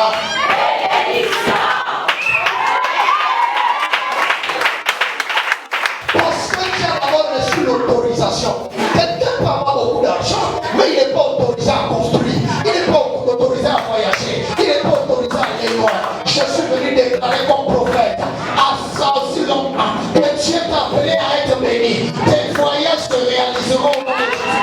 Parce que tu as d'abord reçu l'autorisation. Quelqu'un peut avoir beaucoup d'argent, mais il n'est pas autorisé à construire. Il n'est pas autorisé à voyager. Il n'est pas autorisé à aller loin. Je suis venu déclarer comme prophète à ça aussi longtemps que Dieu t'a appelé à être béni. Tes voyages se réaliseront au nom de Jésus.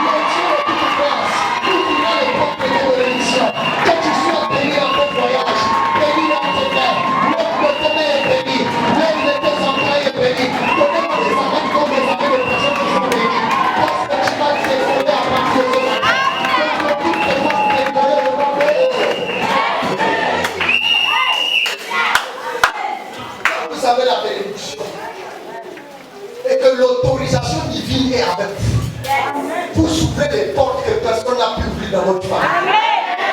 Le Dieu de toute grâce, nous dira les portes de bénédiction. Que tu sois béni dans ton voyage, béni dans tes mains. L'homme de tes mains est béni. L'homme de tes entrailles est béni. Donnez-moi des amis comme des amis de personnes qui sont bénies. Parce que tu vas t'effondrer à partir de ce matin. Que toutes tes forces t'éclairent le nom de Jésus. Vous savez la bénédiction. Et que l'autorisation divine est avec vous. Vous s'ouvrez les portes que personne n'a pu ouvrir dans votre famille.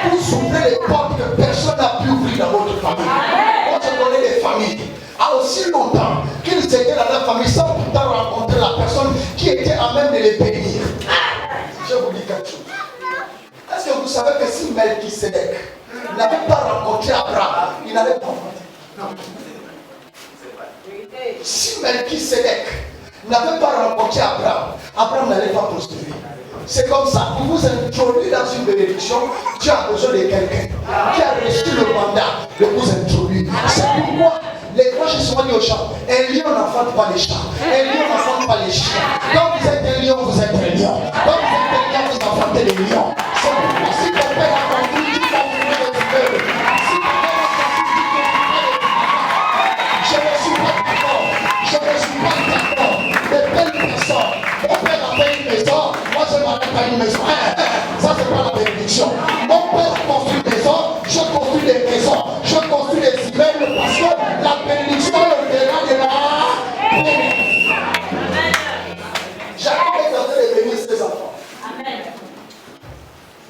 Vous s'ouvrez les portes que personne n'a pu ouvrir dans votre famille. Moi je connais des familles à aussi longtemps qu'ils étaient dans leur famille sans pourtant rencontrer la personne qui était à même de les bénir. Je vous dis quelque chose. Est-ce que vous savez que si Melchisedec n'avait pas rencontré Abraham, il n'allait pas monter? Si Melchisedec n'avait pas rencontré Abraham, Abraham n'allait pas prospérer. C'est comme ça. Vous vous introduisez dans une bénédiction. Tu as besoin de quelqu'un qui a reçu le mandat de vous introduire. C'est pourquoi les grands j'ai souvent dit aux gens, un lion n'enfante pas les chats. Un lion n'enfante pas les chiens. Quand vous êtes un lion, vous êtes un lion. Quand vous êtes un lion, vous enfantez les lions. C'est pourquoi si ton père a compris, tu vas trouver les immeubles. Si ton père a compris, tu vas trouver les immeubles. Je ne suis pas d'accord. Je ne suis pas d'accord. De belles personnes. Mon père a fait une maison. Moi, je m'arrête à une maison. Ça, c'est pas la bénédiction. Mon père construit une maison. Je construis des maisons. Je construis des immeubles parce que la bénédiction est au-delà de la bénédiction. J'arrive à train de bénir ses enfants.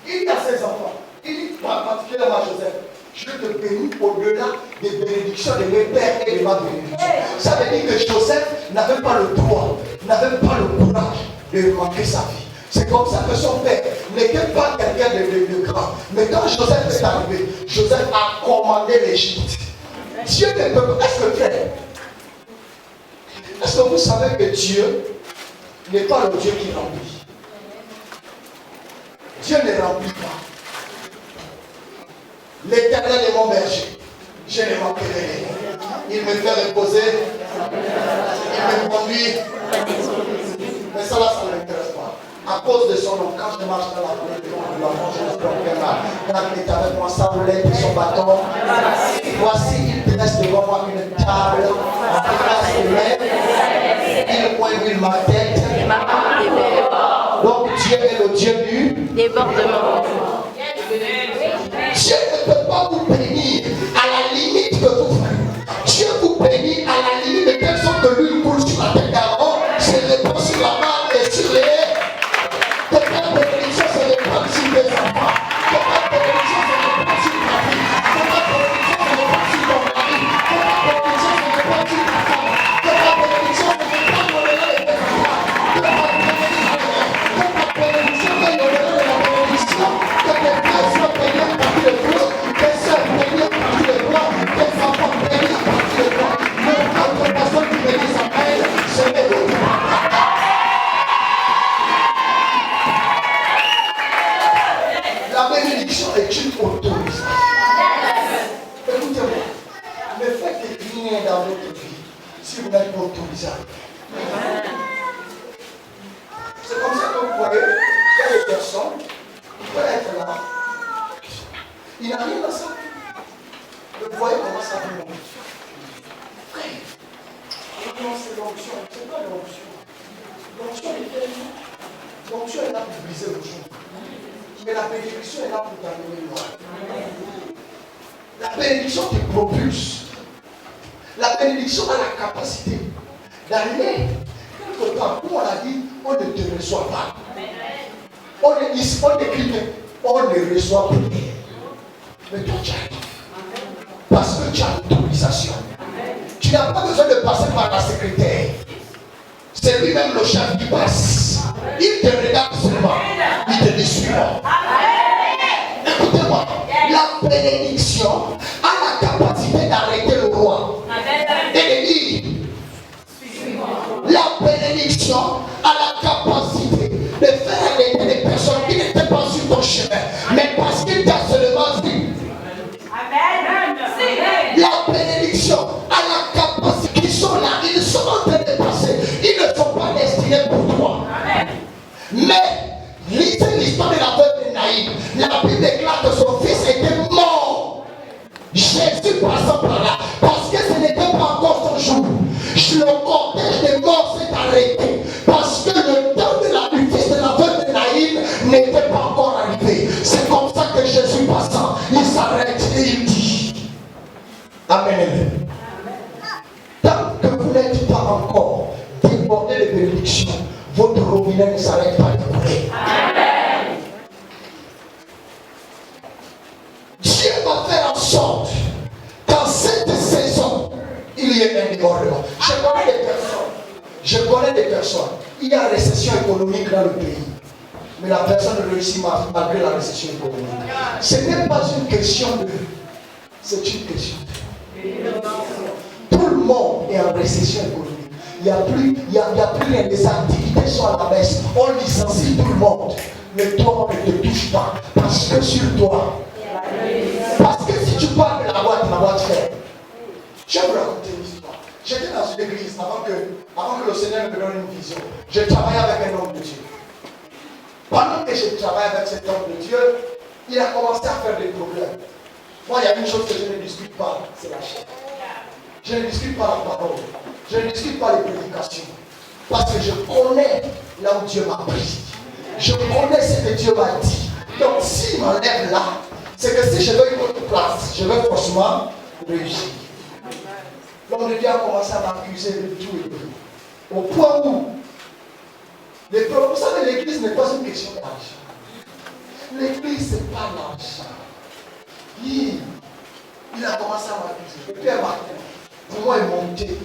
Il y a ses enfants. Il dit particulièrement à Joseph, je te bénis au-delà des bénédictions de mes pères et de ma bénédiction. Ça veut dire que Joseph n'avait pas le droit, n'avait pas le courage de manquer sa vie. C'est comme ça que son père n'était pas quelqu'un de grand. Mais quand Joseph est arrivé, Joseph a commandé l'Égypte. Dieu ne peut pas. Est-ce que vous savez que Dieu n'est pas le Dieu qui remplit? Dieu ne remplit pas. L'Éternel est mon berger. Je ne manquerai rien. Il me fait reposer. Il me conduit. Mais ça là, ça ne m'intéresse pas. À cause de son nom, quand je marche dans la plaine de l'enfant, je ne peux pas. Quand il est avec moi, sa roulette et son bâton. Voici, il dresse devant moi une table en grâce de lait. Il conduit ma tête. Donc Dieu est le Dieu du débordement. Dieu ne peut pas vous bénir à la limite que vous faites. Dieu vous bénit à la limite de telle sorte que lui coule sur la tête d'Aaron, se répand sur la main et sur les haies. Que ta bénédiction se répand sur tes enfants. Que ta bénédiction se répand sur ta vie. Que ta bénédiction se répand sur ton mari. Que ta bénédiction se répand sur ta femme. Que ta bénédiction se répand au delà de tes enfants. Que ta bénédiction se répand au delà de la bénédiction. Que tes pères soient bénis à partir de toi. Tes soeurs bénis à partir de toi. Tes enfants bénis à partir de toi. N'importe personne qui bénisse en elle, se met au La bénédiction est une autorisation. Écoutez-moi, ne faites rien dans votre vie si vous n'êtes pas autorisé. C'est comme ça que vous voyez, il y a des personnes qui peuvent être là. Il n'y a rien dans ça. Vous voyez comment ça vous monte. Frère, c'est l'onction. C'est pas l'onction. L'onction est tellement. L'onction est là pour briser le jour. Mais la bénédiction est là pour t'amener loin. La bénédiction te propulse. La bénédiction a la capacité d'aller quelque part où on a dit on ne te reçoit pas. On écrit on ne reçoit pas. Mais toi tu as. Parce que tu as l'autorisation. Tu n'as pas besoin de passer par la secrétaire. C'est lui-même le chef qui passe. Il te regarde seulement. Il te dit suivant. Écoutez-moi. La bénédiction a la capacité d'arrêter le roi. Et de dire. La bénédiction a la capacité de faire arrêter des personnes qui n'étaient pas sur ton chemin. Mais parce qu'il t'a seulement dit. La bénédiction a la capacité. Ils sont là. Ils sont en train de passer. Ils ne sont pas destinés pour toi. Mais, lisez l'histoire de la veuve de Naïm. La Bible déclare que son fils était mort. Jésus passant par là. Parce que ce n'était pas encore son jour. Le cortège des morts s'est arrêté. Parce que le temps du fils de la veuve de Naïm n'était pas encore arrivé. C'est comme ça que Jésus passant, il s'arrête et il dit Amen. Tant que vous n'êtes pas encore débordé de bénédiction, votre robinet ne s'arrête pas de couler. Amen. Dieu va faire en sorte qu'en cette saison, il y ait un débordement. Je connais des personnes. Il y a une récession économique dans le pays. Mais la personne réussit malgré la récession économique. Ce n'est pas une question de... C'est une question de... Tout le monde est en récession économique. Il n'y a plus rien. Les activités sont à la baisse. On licencie tout le monde. Mais toi, on ne te touche pas. Parce que sur toi. Parce que si tu parles de la boîte fait. Je vais vous raconter une histoire. J'étais dans une église avant que le Seigneur me donne une vision. Je travaillais avec un homme de Dieu. Pendant que je travaillais avec cet homme de Dieu, il a commencé à faire des problèmes. Moi, il y a une chose que je ne discute pas, c'est la chair. Je ne discute pas la parole. Je ne discute pas les prédications. Parce que je connais là où Dieu m'a pris. Je connais ce que Dieu m'a dit. Donc, s'il m'enlève là, c'est que si je veux une autre place, je veux forcément réussir. L'homme de Dieu a commencé à m'accuser de tout et de tout. Au point où, vous savez, l'église n'est pas une question d'argent. L'église, ce n'est pas l'argent. Il a commencé à m'accuser. Et puis un matin, pour moi, il est monté.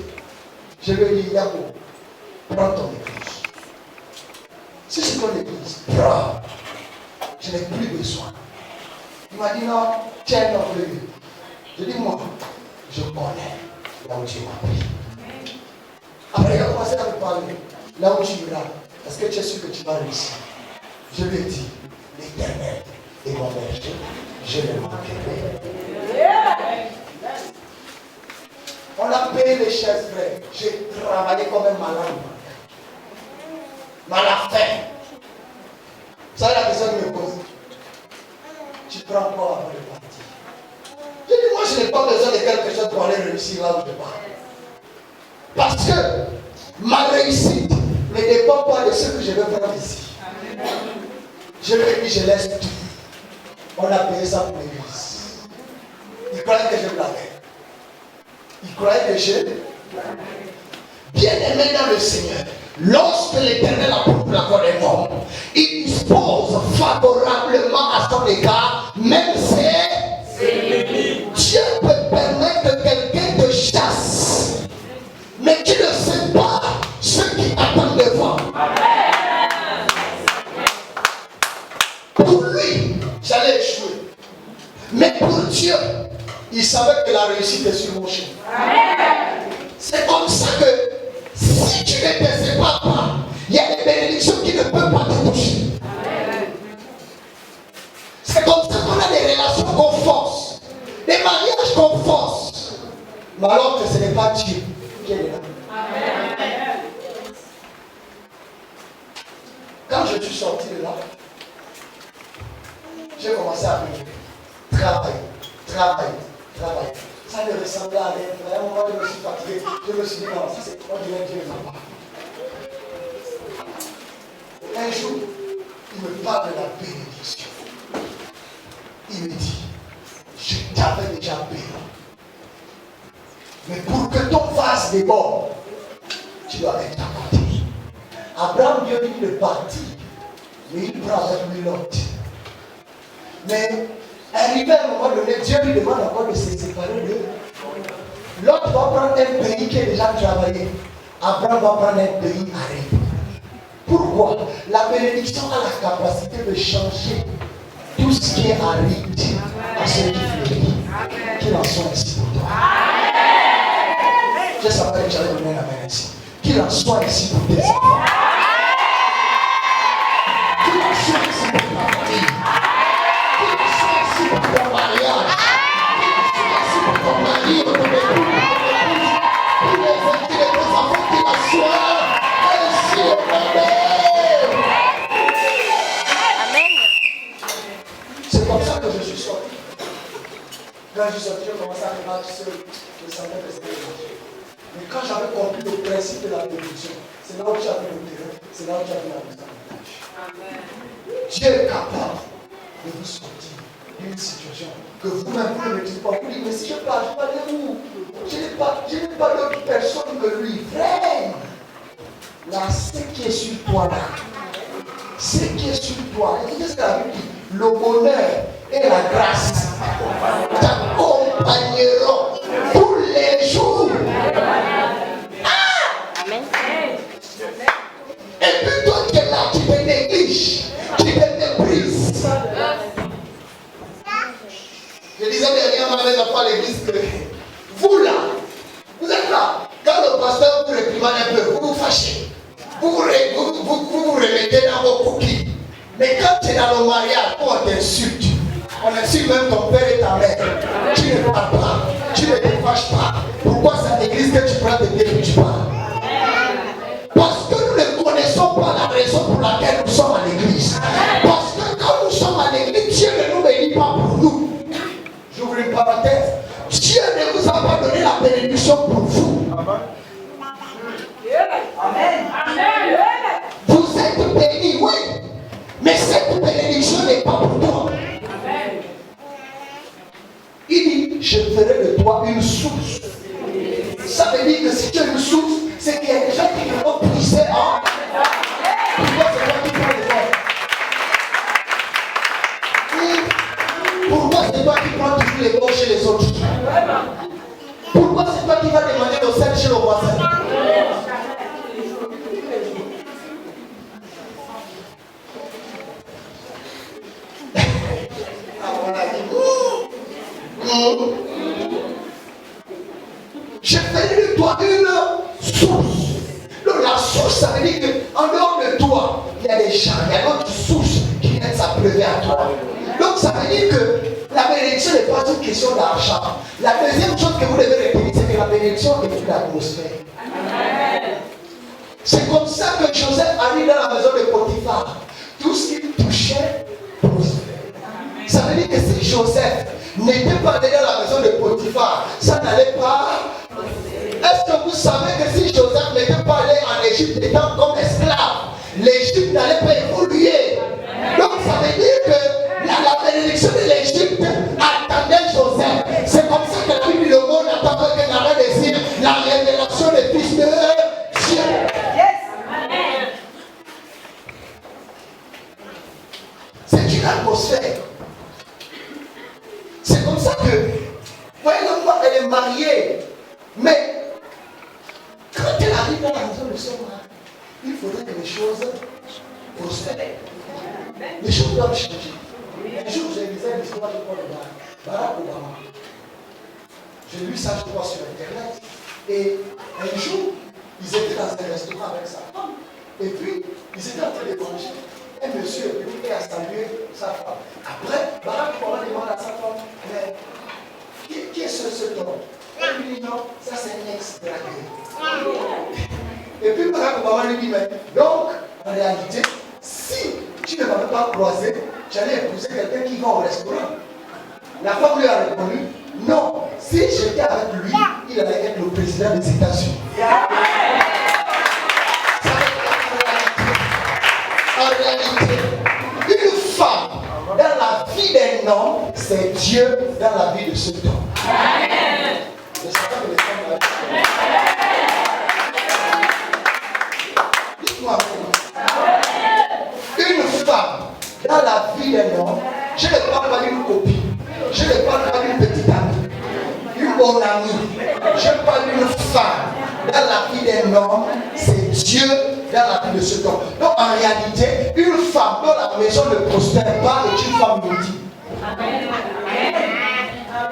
Je lui ai dit, Yako, prends ton église. Si c'est ton église, prends. Je n'ai plus besoin. Il m'a dit, non, tiens, non, plus. Je dis, moi, je connais là où tu m'as pris. Après, il a commencé à me parler. Là où tu iras, est-ce que tu es sûr que tu vas réussir? Je lui ai dit, l'Éternel est mon berger, je ne manquerai. On a payé les chaises, frère. J'ai travaillé comme un malade. Mais à la fin, ça la personne me pose. Tu prends quoi avant de partir? Je dis, moi je n'ai pas besoin de quelque chose pour aller réussir là où je pars. Parce que ma réussite ne dépend pas de ce que je vais faire ici. Je lui ai dit, je laisse tout. On a payé ça pour l'église. Il croyait que je blaguais. Il croyait que je... Bien aimé dans le Seigneur, lorsque l'Éternel a pris la voix des morts, il dispose favorablement à son égard, même si Dieu peut permettre que quelqu'un te chasse, mais tu ne sais pas ce qui attend devant. Pour lui, j'allais échouer. Mais pour Dieu, il savait que la réussite est sur mon chemin. C'est comme ça que si tu ne te sépares pas, il y a des bénédictions qui ne peuvent pas te toucher. C'est comme ça qu'on a des relations qu'on force, des mariages qu'on force, mais alors que ce n'est pas Dieu qui est là. Quand je suis sorti de là, j'ai commencé à vivre, travailler. Ça ne ressemblait à rien. À un moment, je me suis fatigué. Je me suis dit, non, ça c'est, on dirait Dieu est là-bas. Un jour, il me parle de la bénédiction. Il me dit, je t'avais déjà béni. Mais pour que ton vase déborde, tu dois être à côté. Abraham, Dieu dit de partir, mais il prend avec lui Lot. Mais arrivé à un moment donné, Dieu lui demande encore de se séparer de Lot va prendre un pays qui est déjà travaillé. Abraham va prendre un pays aride. Pourquoi? La bénédiction a la capacité de changer tout ce qui est aride à ce qui fleurit. Qu'il en soit ici pour toi. Je savais que j'allais donner la main ici. Qu'il en soit ici pour tes enfants. Qu'il en soit ici pour ta famille. Qu'il en soit ici pour ton mariage. Qu'il en soit ici pour ton mari, pour ton époux, pour les enfants, qu'il en soit ainsi au Amen. C'est comme ça que je suis sorti. Quand je suis sorti, je commençais à marcher seul. Je sentais que c'était le. Mais quand j'avais compris le principe de la bénédiction, c'est là où j'avais le terrain, c'est là où j'avais la mise en place. Dieu est capable de vous sortir d'une situation que vous-même vous ne maîtrisez pas. Vous dites, mais si je pars, je vais aller où? Je n'ai pas d'autre personne que lui. Frère, là, ce qui est sur toi là, ce qui est sur toi, écoutez ce que la Bible dit, le bonheur et la grâce t'accompagneront tous les jours. Amen. Et puis toi qui es là, tu te négliges, tu te méprises. Je disais dernièrement à mes enfants à l'église que vous là, vous êtes là. Quand le pasteur vous réprimande un peu, vous vous fâchez. Vous vous remettez dans vos coquilles. Mais quand tu es dans le mariage, on t'insulte. On insulte même ton père et ta mère. Tu ne parles pas. Tu ne te fâches pas. Pourquoi c'est à l'église que tu prends tes pieds et tu parles? Parce que nous ne connaissons pas la raison pour laquelle nous sommes à l'église. Parce que quand nous sommes à l'église, Dieu ne nous bénit pas pour nous. J'ouvre une parenthèse. Dieu ne vous a pas donné la bénédiction pour vous. Amen. Vous êtes bénis, oui. Mais cette bénédiction n'est pas pour toi. Il dit, je ferai de toi une source. Ça veut dire que si tu es une source, c'est qu'il y a des gens qui vont puiser en. Pourquoi c'est toi qui prends les bords? Pourquoi c'est toi qui prends toujours les bords chez les autres? Pourquoi c'est toi qui vas demander le sel chez le voisin? Je ferai de toi une source. Donc la source, ça veut dire qu'en dehors de toi, il y a des gens, il y a d'autres sources qui viennent s'appeler à toi. Donc ça veut dire que la bénédiction n'est pas une question d'argent. La deuxième chose que vous devez retenir, c'est que la bénédiction est une atmosphère. C'est comme ça que Joseph arrive dans la maison de Potiphar. Tout ce qu'il touchait prospérait. Ça veut dire que si Joseph n'était pas allé dans la maison de Potiphar, ça n'allait pas. Est-ce que vous savez que si Joseph n'était pas allé en Égypte étant comme esclave, l'Égypte n'allait pas évoluer? Donc ça veut dire que la bénédiction de l'Égypte attendait Joseph. C'est comme ça que la Bible le monde attendait que la réussite, la révélation des fils de Dieu. C'est une atmosphère. C'est comme ça que, voyez, elle est mariée, mais quand elle arrive dans la maison de son mari, il faudrait que les choses prospèrent. Les choses doivent changer. Un jour, j'ai lu l'histoire de Barack Obama. J'ai lu ça, je crois, sur Internet. Et un jour, ils étaient dans un restaurant avec sa femme. Et puis, ils étaient en train de manger. Un monsieur est venu et a salué sa femme. Après, Barack Obama demande à sa femme, mais qui est cet homme? Elle lui dit non, ça c'est un ex-dragueur. Et puis Barack Obama lui dit, mais donc, en réalité, si tu ne m'avais pas croisé, j'allais épouser quelqu'un qui va au restaurant. La femme lui a répondu, non, si j'étais avec lui, il allait être le président des États-Unis. En réalité, une femme dans la vie d'un homme, c'est Dieu dans la vie de cet homme. Amen. Dites-moi, une femme dans la vie d'un homme, je ne parle pas d'une copine, je ne parle pas d'une petite amie, une bonne amie, je parle d'une femme dans la vie d'un homme, c'est Dieu dans la vie de cet homme. Donc en réalité, une femme dont la maison ne prospère pas est une femme maudite.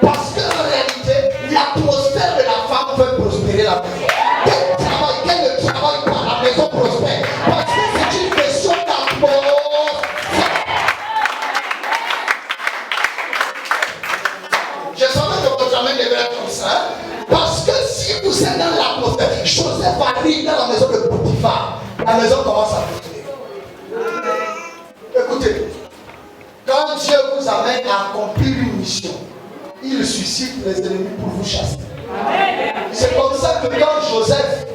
Parce qu'en réalité, l'atmosphère de la femme peut prospérer la maison. Qu'elle ne travaille pas, la maison prospère. Parce que c'est une question d'atmosphère. Je savais que votre amène devait être comme ça. Parce que si vous êtes dans l'atmosphère, Joseph arrive dans la maison de Potiphar. La maison commence à prospérer. Écoutez, quand Dieu vous amène à accomplir une mission, il suscite les ennemis pour vous chasser. C'est comme ça que quand Joseph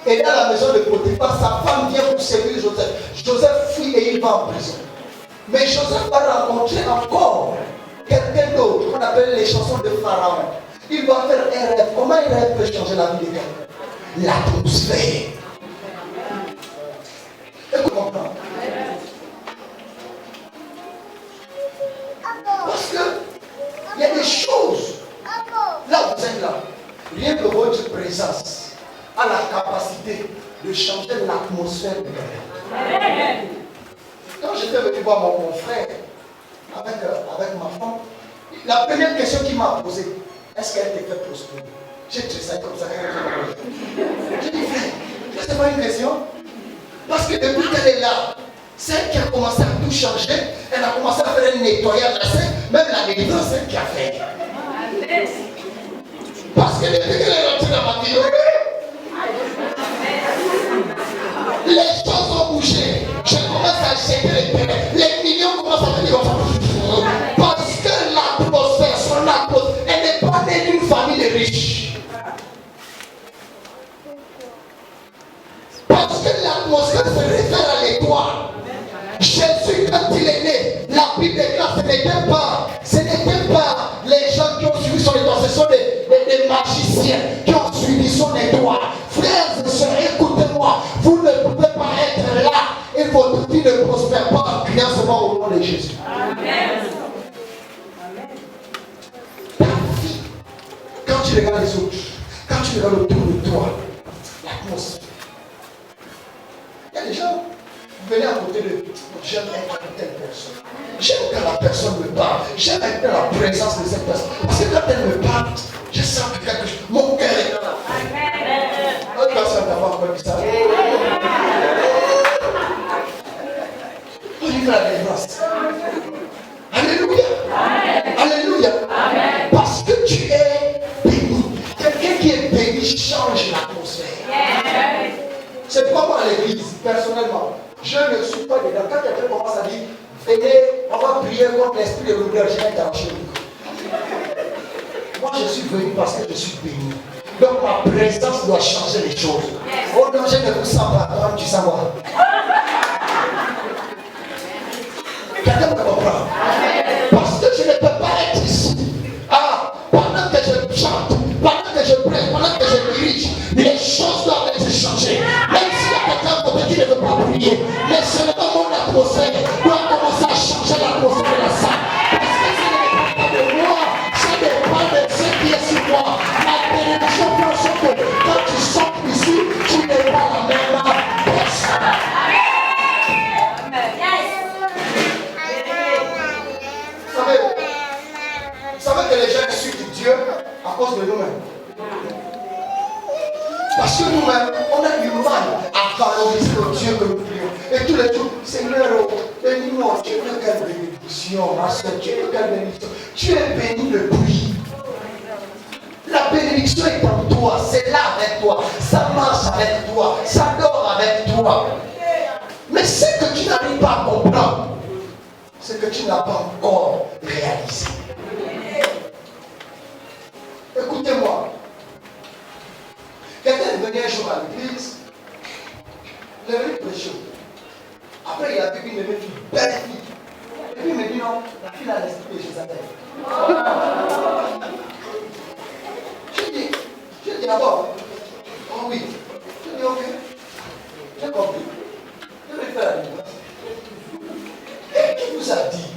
est dans la maison de Potiphar, sa femme vient pour séduire Joseph. Joseph fuit et il va en prison. Mais Joseph va rencontrer encore quelqu'un d'autre qu'on appelle les chansons de Pharaon. Il va faire un rêve. Comment un rêve peut changer la vie de quelqu'un? L'atmosphère. Est-ce que vous comprenez? Parce que il y a des choses. Là, vous êtes là. Rien que votre présence a la capacité de changer l'atmosphère de quelqu'un. Quand j'étais venu voir mon frère avec ma femme, la première question qu'il m'a posée, est-ce qu'elle t'est fait prospérer? J'ai dit ça comme ça. J'ai dit, frère, c'est pas une question. Parce que depuis qu'elle est là, celle qui a commencé à tout changer, elle a commencé à faire un nettoyage à sein, même la délivrance, c'est elle qui a fait. Parce que depuis qu'elle est rentrée dans ma vie, les choses ont bougé. Je commence à jeter les terrains. Les millions commencent à venir. Parce que l'atmosphère, son atmosphère, elle n'est pas née d'une famille de riches. Parce que l'atmosphère se réfère à l'étoile. Jésus, quand il est né, la Bible déclare ce n'était pas les gens qui ont suivi son étoile, ce sont des magiciens qui ont suivi son étoile. Frères et sœurs, écoutez-moi, vous ne pouvez pas être là et votre vie ne prospère pas en criant seulement au nom de Jésus. Amen. Ta vie, quand tu regardes les autres, quand tu regardes autour de toi, l'atmosphère. Il y a des gens, vous venez à côté de j'aime être avec telle personne. J'aime quand la personne me parle. J'aime être dans la présence de cette personne. Parce que quand elle me parle, je sens que quelque chose. Mon cœur est dans la. Une personne n'a pas encore dit ça. On y fait la délivrance. Alléluia. tu es béni. Quelqu'un qui est béni change l'atmosphère. C'est pourquoi moi à l'église, personnellement, je ne suis pas dedans. Quand quelqu'un commence à dire, venez, on va prier contre l'esprit de l'odeur, j'ai interrogé le micro. Moi je suis venu parce que je suis béni. Donc ma présence doit changer les choses. Oh non, je ne vous sens pas, toi tu sens moi. Quelqu'un me comprend? Parce que je ne peux pas être ici. Ah, pendant que je chante, pendant que je prêche, pendant que je dirige, les choses doivent être changées. Même s'il y a quelqu'un côté qui ne veut pas prier, mais seulement mon atmosphère doit commencer à changer l'atmosphère de la salle. Parce que ça ne dépend pas de moi, ça dépend de ce qui est sur moi. La bénédiction fait en sorte que quand tu sors ici, tu n'es pas la même personne. Vous savez que les gens suivent Dieu à cause de nous-mêmes. Parce que nous-mêmes, on a du mal à valoriser le Dieu que nous prions. Et tous les jours, Seigneur, bénis-moi, tu veux quelle bénédiction, ma soeur, tu veux quelle bénédiction. Tu es béni depuis. La bénédiction est en toi, c'est là avec toi, ça marche avec toi, ça dort avec toi. Mais ce que tu n'arrives pas à comprendre, c'est que tu n'as pas encore réalisé. Écoutez-moi. Quelqu'un est venu un jour à l'église, il est venu prêcher. Après, il a vu une belle fille. Et puis il me dit non, la fille a l'esprit de Jézabel. Je dis d'abord, oh oui. Je dis ok, j'ai compris. Je vais faire la différence. Et qui vous a dit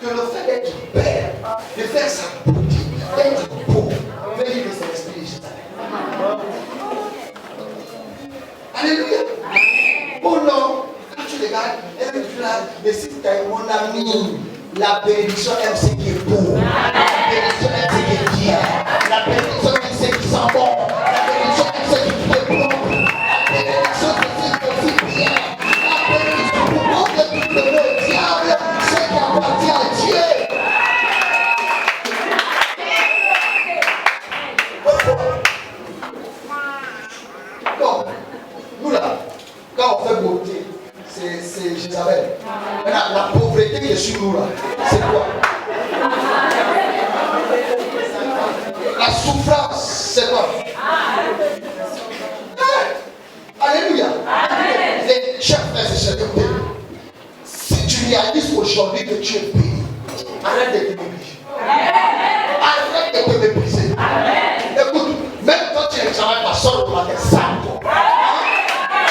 que le fait d'être belle, de faire sa beauté, d'être beau, veut dire que c'est l'esprit de Jézabel? Alléluia. Oh non, quand tu regardes, elle est là, mais si tu es mon ami, la bénédiction aime ce qui est beau. La bénédiction aime ce qui est bien. La bénédiction aime ce qui sent bon. La bénédiction aime ce qui fait bon. La bénédiction aime ce qui fait bien. La bénédiction pour moi de tout le diable, ce qui appartient à Dieu. Donc, nous là, quand on fait beauté, c'est Jézabel. Maintenant, la pauvreté qui est sur nous là, c'est quoi? La souffrance, c'est quoi? Alléluia. Les chers frères et sœurs, écoutez. Si tu réalises aujourd'hui que tu es béni, arrête de te mépriser. Arrête de te mépriser. Écoute, même quand tu ne travailles pas seul au matin, sors-toi.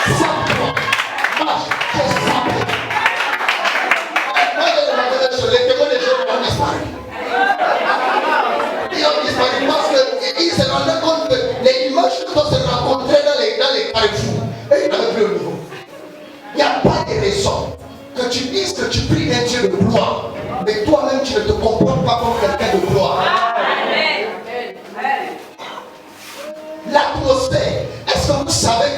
Sors-toi. Marche, fais ça. Moi, je demandais sur les témoins des gens ont disparu. Ils ont disparu parce qu'ils se rendaient compte que les images qu'on se rencontrait dans les carrefours, et ils n'avaient plus au niveau. Il n'y a pas de raison que tu dises que tu pries un Dieu de gloire, mais toi-même tu ne te comportes pas comme quelqu'un de gloire. L'atmosphère, est-ce que vous savez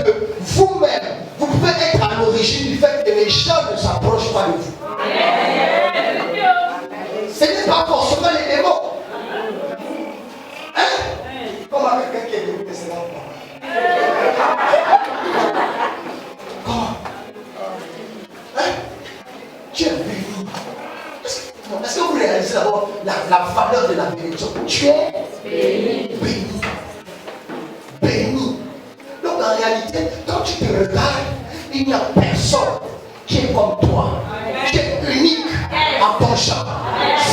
que vous-même, vous pouvez être à l'origine du fait que les gens ne s'approchent pas de vous? Ce n'est pas forcément les démons. Hein? Comment quelqu'un qui est venu de ce moment? Comment? Hein? Tu es béni. Est-ce que vous réalisez d'abord la valeur de la bénédiction? Tu es béni. Béni. Béni. Donc en réalité, quand tu te regardes, il n'y a personne qui est comme toi, qui est unique en ton genre.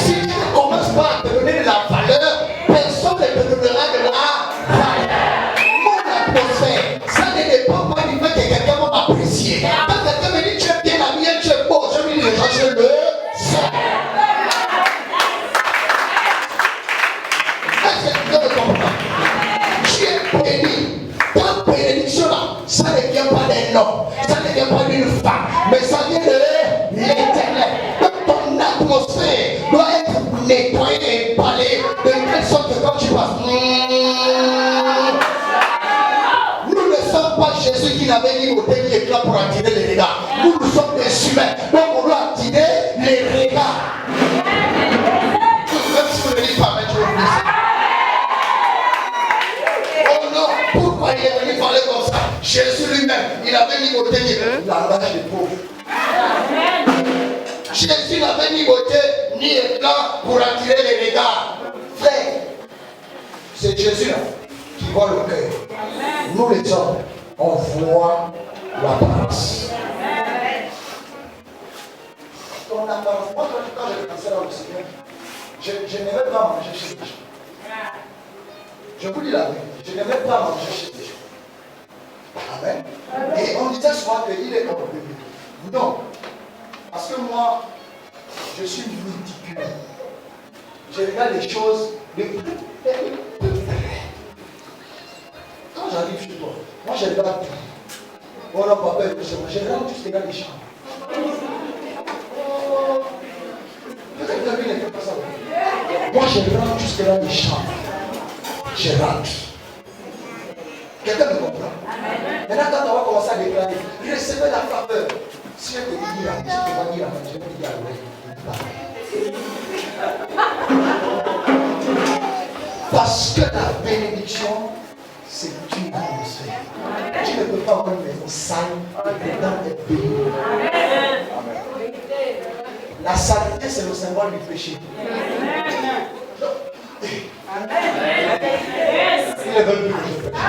Si tu ne commences pas à te donner de la valeur, personne ne te donnera de la valeur. Mon atmosphère, ça ne dépend pas du fait que quelqu'un va m'apprécier. Quand quelqu'un me dit tu es bien habillé, tu es beau, je me dis je le sais. Est-ce que tu me comprends? Tu es béni. Ta bénédiction là, ça ne vient pas d'un homme, ça ne vient pas d'une femme, mais ça vient de l'Éternel. Donc ton atmosphère doit être nettoyée et emballée de telle sorte que quand tu passes, nous ne sommes pas Jésus qui n'avait ni beauté ni éclat pour attirer les regards. Nous sommes des humains, donc on doit attirer les regards. beauté ni langage des pauvres. Jésus n'avait ni beauté ni éclat pour attirer les regards. Frère, c'est Jésus là qui voit le cœur. Nous les hommes, on voit l'apparence. Ton apparence, moi quand je pensais dans le Seigneur, je n'aimais pas manger chez les gens. Je vous dis la vérité, je n'aimais pas manger chez les gens. Amen. Et on disait souvent qu'il est orgueilleux. Non. Parce que moi, je suis multiculturel. Je regarde les choses de plus près. Quand j'arrive chez toi, moi je regarde tout. Oh non, papa, je regarde juste les champs. Peut-être que la vie n'est pas ça. Moi je rentre jusque là les champs. Je rentre. Quelqu'un me comprend? Maintenant, quand on va commencer à déclarer, recevez la faveur. Si je te dis là, si tu vas dire là, je vais te dire parce que la bénédiction, c'est une atmosphère. Tu ne peux pas avoir une maison sale et dedans être béni. La saleté, c'est le symbole du péché. Il ne veut plus que je pêche.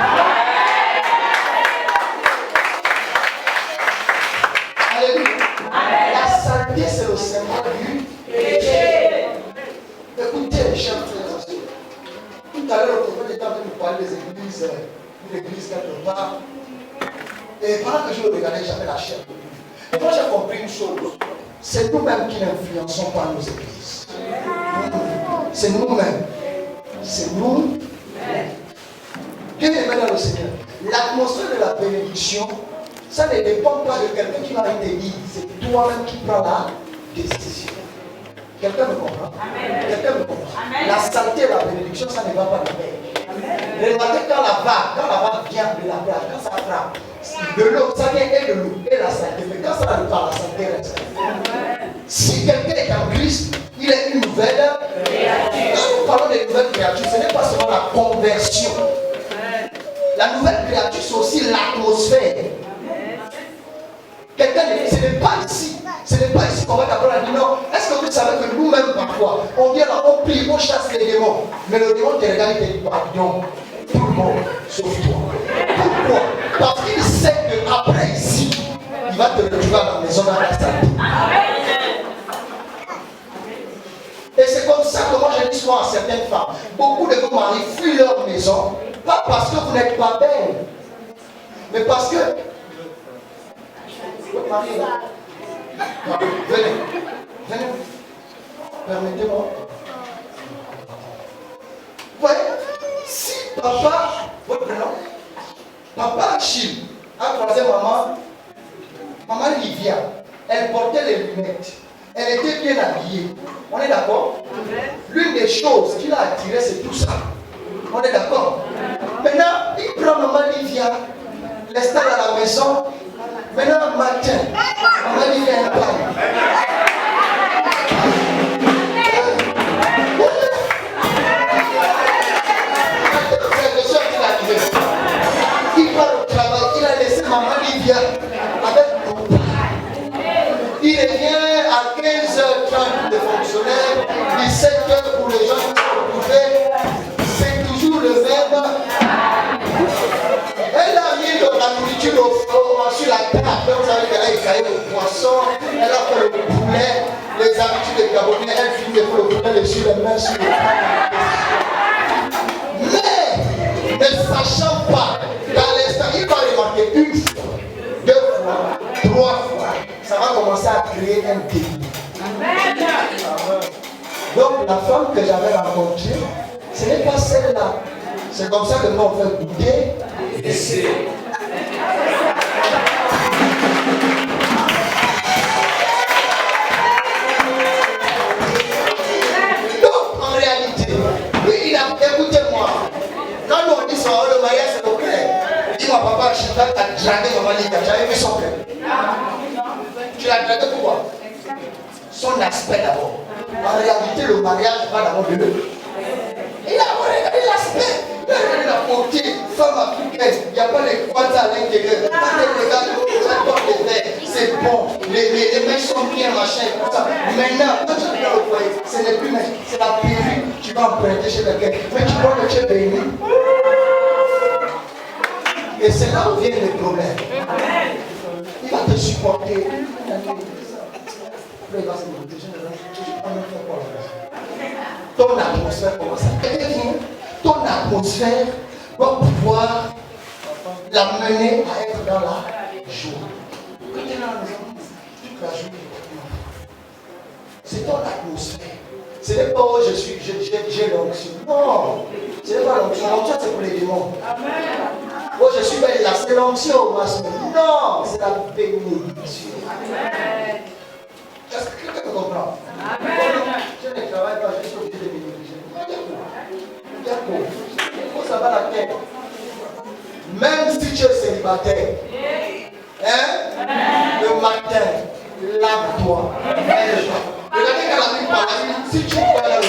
Alléluia. La saleté, c'est le symbole du péché. Écoutez, chers frères et sœurs. Tout à l'heure, on était en train de parler des églises, une église quelque part. Et pendant que je le regardais, j'avais la chair. Et moi, j'ai compris une chose. C'est nous-mêmes qui n'influençons pas nos églises. C'est nous-mêmes. C'est nous. Bien aimé dans le Seigneur. L'atmosphère de la bénédiction, ça ne dépend pas de quelqu'un qui va te dire. C'est toi-même qui prends la décision. Quelqu'un me comprend? Quelqu'un me comprend? La saleté et la bénédiction, ça ne va pas de pair. Regardez quand la vague vient de la plage, quand ça frappe, de l'eau, ça vient et de l'eau et la saleté. Mais quand ça va de part, la saleté reste. Si quelqu'un est en Christ, il est une nouvelle créature. Quand nous parlons de nouvelles créatures, ce n'est pas seulement la conversion. La nouvelle créature, c'est aussi l'atmosphère. Quelqu'un, ce n'est pas ici. Ce n'est pas ici qu'on va d'abord dire non. Est-ce que vous savez que nous-mêmes, parfois, on vient là, on prie, on chasse les démons. Mais le démon te regarde et te dit pardon. Tout le monde, sauf toi. Pourquoi? Parce qu'il sait qu'après ici, il va te retrouver à la maison dans la salle. Et c'est comme ça que moi je dis souvent à certaines femmes, beaucoup de vos maris fuient leur maison, pas parce que vous n'êtes pas belle, mais parce que votre mari est là. Non, venez, permettez-moi. Ouais, si papa, votre prénom, papa Achille a croisé maman Livia, elle portait les lunettes. Elle était bien habillée. On est d'accord? L'une des choses qui l'a attirée, c'est tout ça. On est d'accord? Maintenant, il prend maman Livia, l'installe à la maison. Maintenant, matin, maman Livia est pas. Il part au travail, il a laissé maman Livia avec nous. Il revient à 15h30 de fonctionnaire, 17h pour les gens qui sont retrouvés. C'est toujours le même. Elle a mis de la nourriture sur la table. Après, vous savez qu'elle a écaillé le poisson, elle a fait le poulet, les habitudes des Gabonais, elle finit de faire le poulet dessus les mains sur le mais, ne sachant pas, dans l'instant, il va remarquer une fois, deux fois, trois fois. Ça va commencer à créer un délit. Donc la femme que j'avais rencontrée, ce n'est pas celle-là. C'est comme ça que nous on fait goûter. Et c'est... Donc en réalité, lui il a écoutez-moi. Quand nous on dit ça, le mariage c'est le frère. Dis-moi papa, je t'ai dragué maman Lita, j'avais vu son frère. Tu l'as dragué pourquoi? Son aspect d'abord. En réalité, le mariage va d'abord de l'eux. Il a regardé l'aspect. Il a regardé la beauté, femme africaine. Il n'y a pas les croix à l'intérieur. Quand elle regarde, apportes les verres, c'est bon. Les mecs sont bien, machin, et tout ça. Maintenant, quand tu viens au foyer, ce n'est plus mec, c'est la perruque. Tu vas emprunter chez quelqu'un. Mais tu crois que tu es béni. Et c'est là où viennent les problèmes. Il va te supporter. Ton atmosphère commence à être. Ton atmosphère doit pouvoir l'amener à être dans la joie. Quand tu es dans la maison, toute la journée, c'est ton atmosphère. Ce n'est pas où j'ai l'onction. Non, ce n'est pas l'onction. L'onction, c'est pour les démons. Oh, je suis belle là, c'est l'onction. Non, c'est la bénédiction. Est-ce que tu comprends? Je ne travaille pas, je suis obligé de bénéficier. Il faut savoir la tête. Même si tu es célibataire, hein, le matin, lave-toi. Regardez quand la Bible parle, si tu vas dans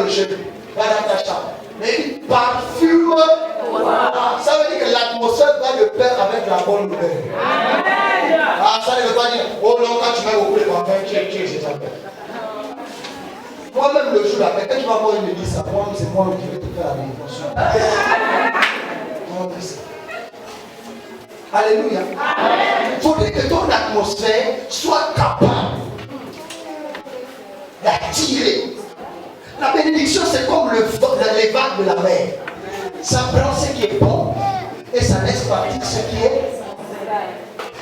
le jeûne, va dans ta chambre. Mais il parfume. Ça veut dire que l'atmosphère va de pair avec la bonne odeur. Ça ne veut pas dire, oh non, quand tu mets beaucoup de parfum, tu es chez ta père. Moi-même, le jour après, quand tu vas voir une église, c'est moi qui vais te faire la bénédiction. Alléluia. Il faudrait que ton atmosphère soit capable d'attirer. La bénédiction, c'est comme les vagues de la mer. Ça prend ce qui est bon et ça laisse partir ce qui est.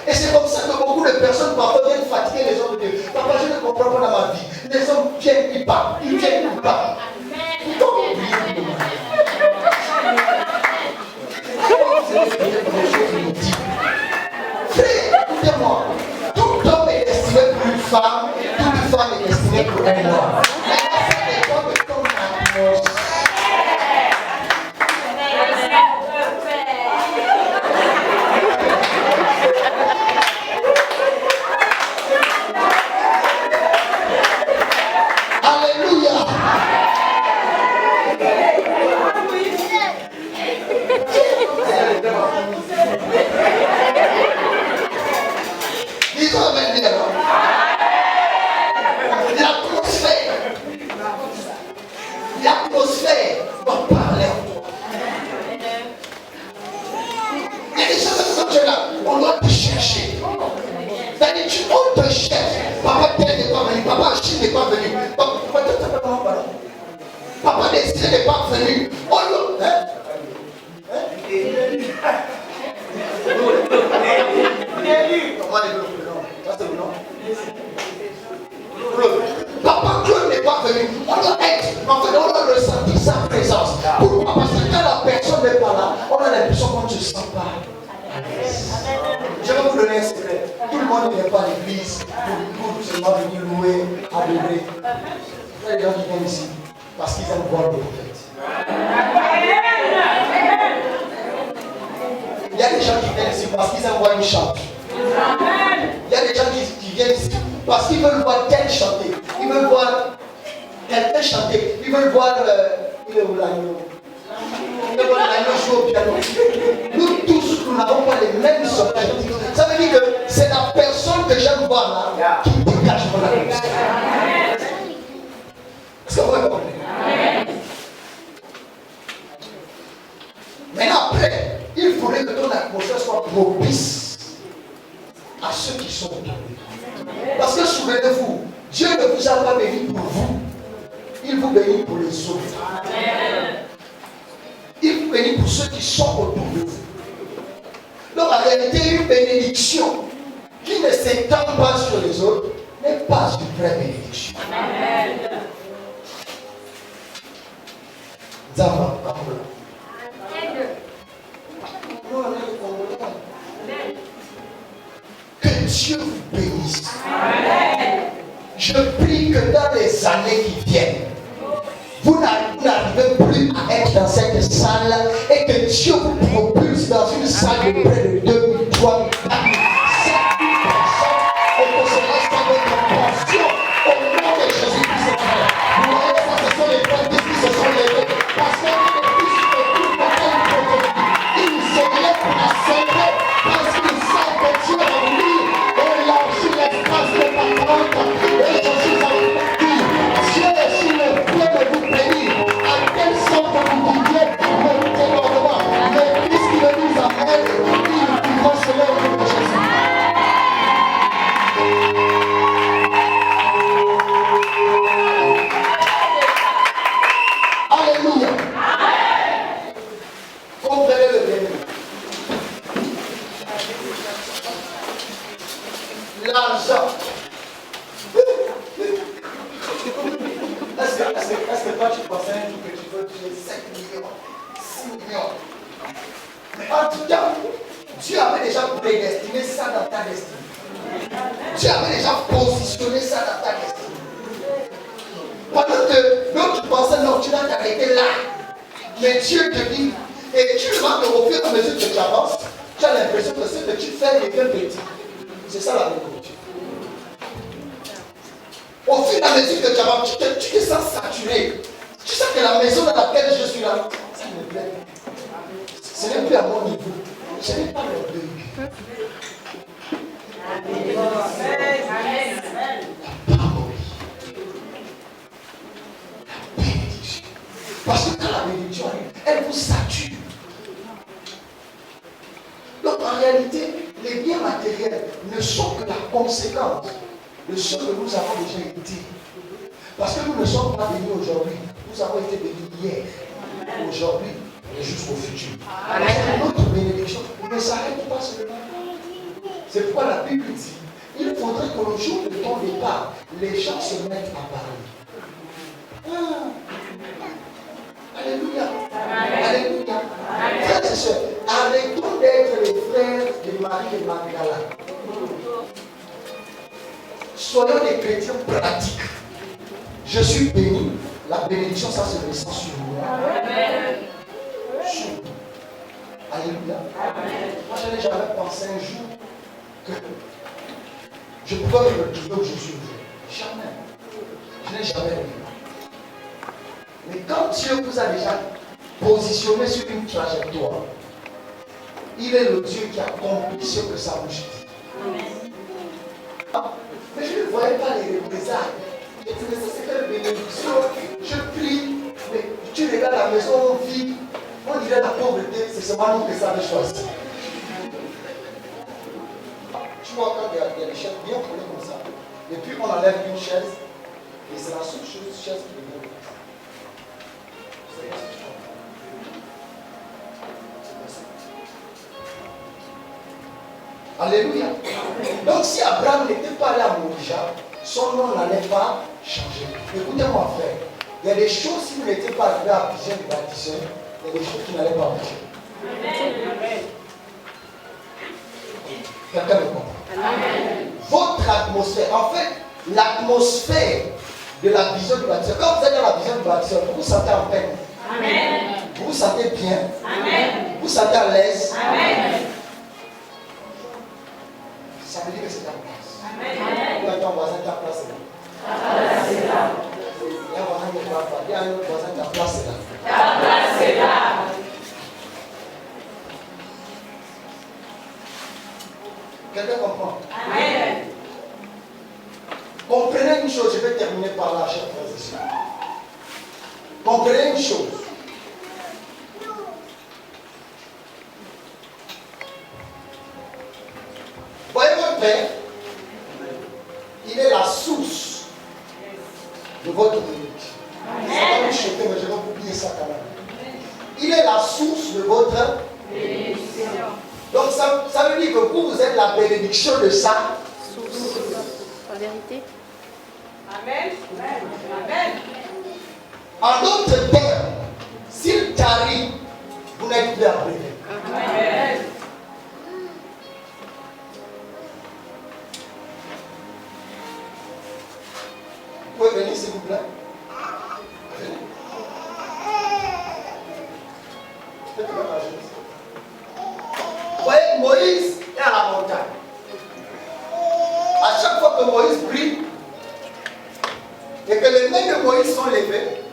Et c'est comme ça que beaucoup de personnes parfois viennent fatiguer les hommes de Dieu. Papa, je ne comprends pas dans ma vie. Les hommes viennent, ils partent. Ils viennent, ils partent. Frère, écoutez-moi. Tout homme est destiné pour une femme. Toute femme est destinée pour un homme. Maintenant, ça dépend de ton atmosphère. L'atmosphère va parler en toi. Il y a des choses comme tu es là, on doit te chercher. C'est-à-dire, on te cherche. Papa tel n'est pas venu, papa Achille n'est pas venu. Papa Désiré n'est pas venu. On doit. Papa Claude n'est pas venu. On doit être. En fait, on doit ressentir sa présence. Pourquoi? Parce que quand la personne n'est pas là, on a l'impression qu'on ne se sent pas. Je vais vous donner un secret. Tout le monde ne vient pas à l'église pour seulement venir louer, adorer. Il y a des gens qui viennent ici parce qu'ils aiment voir le prophète. Il y a des gens qui viennent ici parce qu'ils aiment voir une chante. Il y a des gens qui viennent ici parce qu'ils veulent voir tel chanter. Ils veulent voir quelqu'un chanter. Ils veulent voir il est où l'agneau? Ils veulent voir l'agneau jouer au piano. Nous tous, nous n'avons pas les mêmes objectifs. Ça veut dire que c'est la personne que j'aime voir là qui dégage mon atmosphère. Est-ce que vous comprenez? Mais après, il faudrait que ton atmosphère soit propice à ceux qui sont autour de vous. Parce que souvenez-vous, Dieu ne vous a pas béni pour vous. Il vous bénit pour les autres. Il vous bénit pour ceux qui sont autour de vous. Donc en réalité, une bénédiction qui ne s'étend pas sur les autres n'est pas une vraie bénédiction. Que Dieu vous bénisse. Je prie que dans les années qui viennent, vous n'arrivez plus à être dans cette salle et que Dieu vous propulse dans une salle de près de 2000, 3000, 4000, 5000 personnes et que cela soit votre portion au nom de Jésus-Christ. Vous voyez ça, ce sont les points qui se sont levés. Parce que il se lève pour la sauver parce qu'ils savent Est-ce que toi tu pensais un jour que tu veux tuer 5 millions, 6 millions? Mais en tout cas, Dieu avait déjà prédestiné ça dans ta destinée. Dieu avait déjà positionné ça dans ta destinée. Pendant que l'autre pensait non, tu vas t'arrêter là. Mais Dieu te dit, et tu vas au fur et à mesure que tu avances, tu as l'impression que ce que tu fais devient petit. C'est ça la vérité. Au fur et à mesure que tu avances, tu te sens saturé. Tu sais que la maison dans laquelle je suis là, ça me plaît. Ce n'est plus à mon niveau. Je n'ai pas l'orgueil. Parce que quand la bénédiction arrive, elle vous sature. Donc en réalité, les biens matériels ne sont que la conséquence de ce que nous avons déjà été. Parce que nous ne sommes pas bénis aujourd'hui. Nous avons été bénis hier, aujourd'hui et jusqu'au futur. Alors notre bénédiction ne s'arrête pas seulement. C'est pourquoi la Bible dit, il faudrait que le jour de ton départ, les gens se mettent à parler. Alléluia. Alléluia. Frères et sœurs, arrêtons d'être les frères de Marie et Magdala. Soyons des chrétiens pratiques. Je suis béni. La bénédiction, ça se ressent sur moi. Sur nous. Alléluia. Moi, je n'ai jamais pensé un jour que je pouvais me retrouver où je suis aujourd'hui. Jamais. Je n'ai jamais vu. Mais quand Dieu vous a déjà positionné sur une trajectoire, il est le Dieu qui accomplit ce que sa bouche dit. Mais je ne voyais pas les représailles. Je disais, ça c'est quelle bénédiction. Je prie, mais tu regardes la maison, on vit. On dirait la pauvreté, c'est seulement nous que ça avait choisi. Tu vois, quand il y a des chaises bien collées comme ça, et puis on enlève une chaise, et c'est la seule chaise qui devient. Alléluia. Donc si Abraham n'était pas allé à Morija, son nom n'allait pas changer. Écoutez-moi frère, il y a des choses, si vous n'étiez pas arrivé à vision du bâtisseur, il y a des choses qui n'allaient pas marcher. Quelqu'un me comprend? Votre atmosphère, en fait, l'atmosphère de la vision du bâtisseur, quand vous êtes dans la vision du bâtisseur, vous vous sentez en paix. Amen. Vous vous sentez bien. Amen. Vous vous sentez à l'aise. Amen. Ça veut dire que c'est ta place. Amen. Toi, ton voisin, ta place est là. Ta place est là. Il y a un voisin qui ne voit pas. Il y a un autre voisin, ta place est là. Ta place est là. Quelqu'un comprend? Amen. Comprenez une chose, je vais terminer par là, chers frères et sœurs. Comprenez une chose. Voyez votre Père, il est la source de votre bénédiction. Ça va vous choquer, mais je vais vous oublier ça quand même. Il est la source de votre bénédiction. Donc ça veut dire que vous êtes la bénédiction de sa source. La vérité. Amen. Amen. En d'autres termes, s'il t'arrive, vous n'êtes plus à brûler. Amen. Vous pouvez venir s'il vous plaît? Venez. Vous voyez, Moïse est à la montagne. À chaque fois que Moïse prie, et que les mains de Moïse sont levées,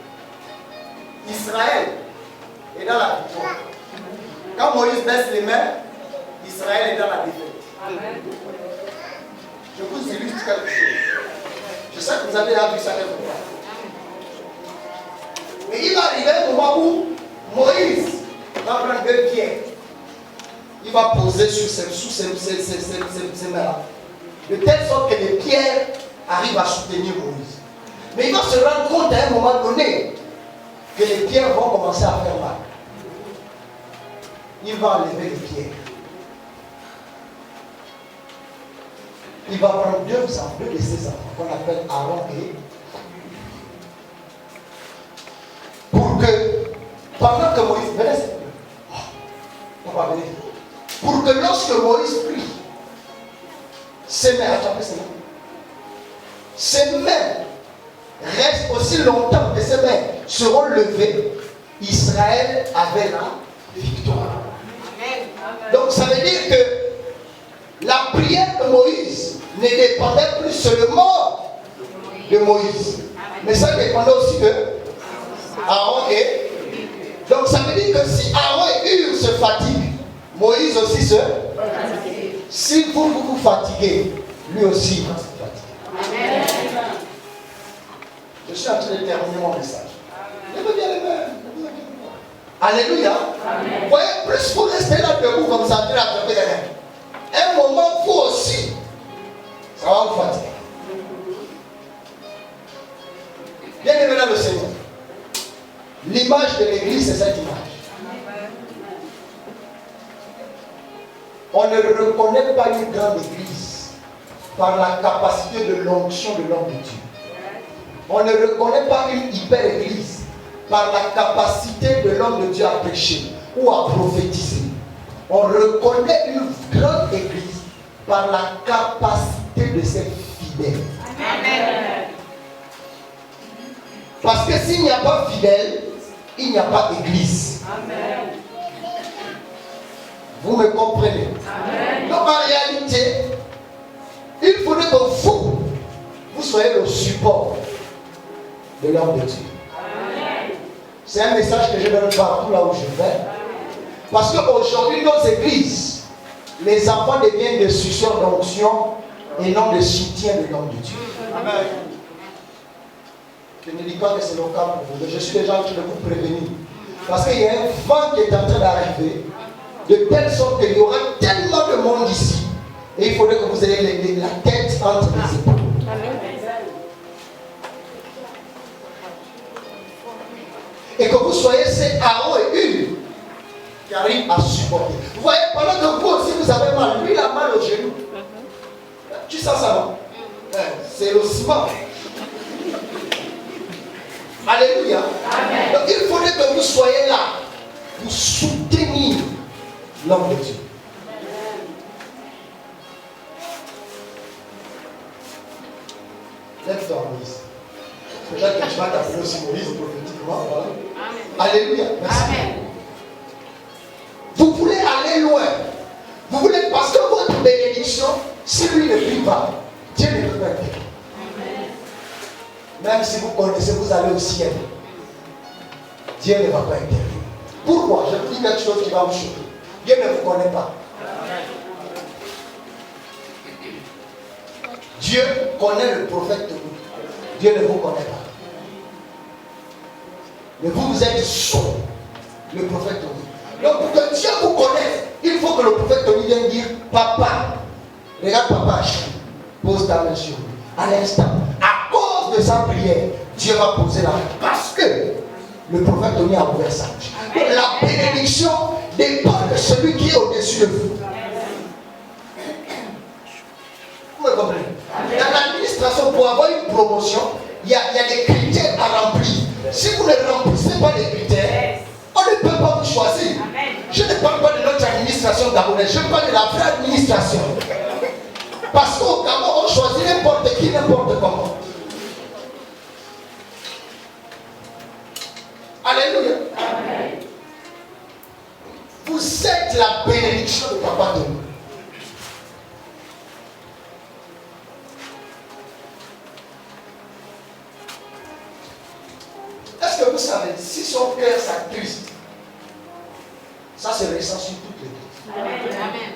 Israël est dans la victoire. Quand Moïse baisse les mains, Israël est dans la défaite. Amen. Je vous illustre quelque chose. Je sais que vous avez déjà vu ça quelque part. Mais il va arriver un moment où Moïse va prendre deux pierres. Il va poser sous ces mains-là. De telle sorte que les pierres arrivent à soutenir Moïse. Mais il va se rendre compte à un moment donné que les pierres vont commencer à faire mal. Il va enlever les pierres. Il va prendre deux de ses enfants qu'on appelle Aaron et pendant que Moïse, venez, papa, venez. Pour que lorsque Moïse prie, ces mains restent aussi longtemps que ces mains seront levées. Israël avait la victoire. Donc ça veut dire que la prière de Moïse ne dépendait plus seulement de Moïse, mais ça dépendait aussi de Aaron et. Donc ça veut dire que si Aaron et Hur se fatiguent, Moïse aussi se fatigue. Si vous vous fatiguez, lui aussi va se fatiguer. Je suis en train de terminer mon message. Levez bien les mains. Alléluia. Vous voyez, plus vous restez là debout comme ça, un moment, vous aussi, ça va vous fatiguer. Bien aimé dans le Seigneur. L'image de l'église, c'est cette image. On ne reconnaît pas une grande église par la capacité de l'onction de l'homme de Dieu. On ne reconnaît pas une hyper-église par la capacité de l'homme de Dieu à prêcher ou à prophétiser. On reconnaît une grande église par la capacité de ses fidèles. Amen. Parce que s'il n'y a pas fidèle, il n'y a pas église. Amen. Vous me comprenez? Amen. Donc en réalité, il faudrait que vous soyez le support de l'homme de Dieu. C'est un message que je donne partout là où je vais. Parce qu'aujourd'hui, nos églises, les enfants deviennent des suceurs d'onction et non des soutiens de l'homme de Dieu. Amen. Je ne dis pas que c'est le cas pour vous, mais je suis déjà en train de vous prévenir. Parce qu'il y a un vent qui est en train d'arriver, de telle sorte qu'il y aura tellement de monde ici, et il faudrait que vous ayez la tête entre les épaules. Amen. Et que vous soyez ces Aaron et Hur qui arrivent à supporter. Vous voyez, pendant que vous aussi vous avez mal, lui il a mal au genou. Tu sens ça, non? C'est le ciment. Alléluia. Amen. Donc il faudrait que vous soyez là pour soutenir l'homme de Dieu. Lève-toi, Moïse. Peut-être que tu vas t'appeler aussi Moïse prophétiquement. Voilà. Alléluia. Merci. Amen. Vous voulez aller loin. Vous voulez, parce que votre bénédiction, si lui ne prie pas, Dieu ne peut pas être. Même si vous connaissez, vous allez au ciel. Dieu ne va pas intervenir. Pourquoi? Je vous dis quelque chose qui va vous choquer. Dieu ne vous connaît pas. Dieu connaît le prophète. Dieu ne vous connaît pas. Mais vous êtes sous le prophète Tony. Donc pour que Dieu vous connaisse, il faut que le prophète Tony vienne dire, papa, regarde papa, pose ta main sur lui. À l'instant, à cause de sa prière, Dieu va poser la main. Parce que le prophète Tony a ouvert sa bouche. La bénédiction dépend de celui qui est au-dessus de vous. Vous me comprenez? Dans l'administration, pour avoir une promotion, il y a des critères à remplir. Si vous ne remplissez pas les critères, on ne peut pas vous choisir. Je ne parle pas de notre administration gabonaise, je parle de la vraie administration. Parce qu'au Gabon, on choisit n'importe qui, n'importe comment. Alléluia. Amen. Vous êtes la bénédiction de Papa de nous. Est-ce que vous savez, si son cœur s'attriste, ça se ressent sur toutes les vies. Amen. Amen.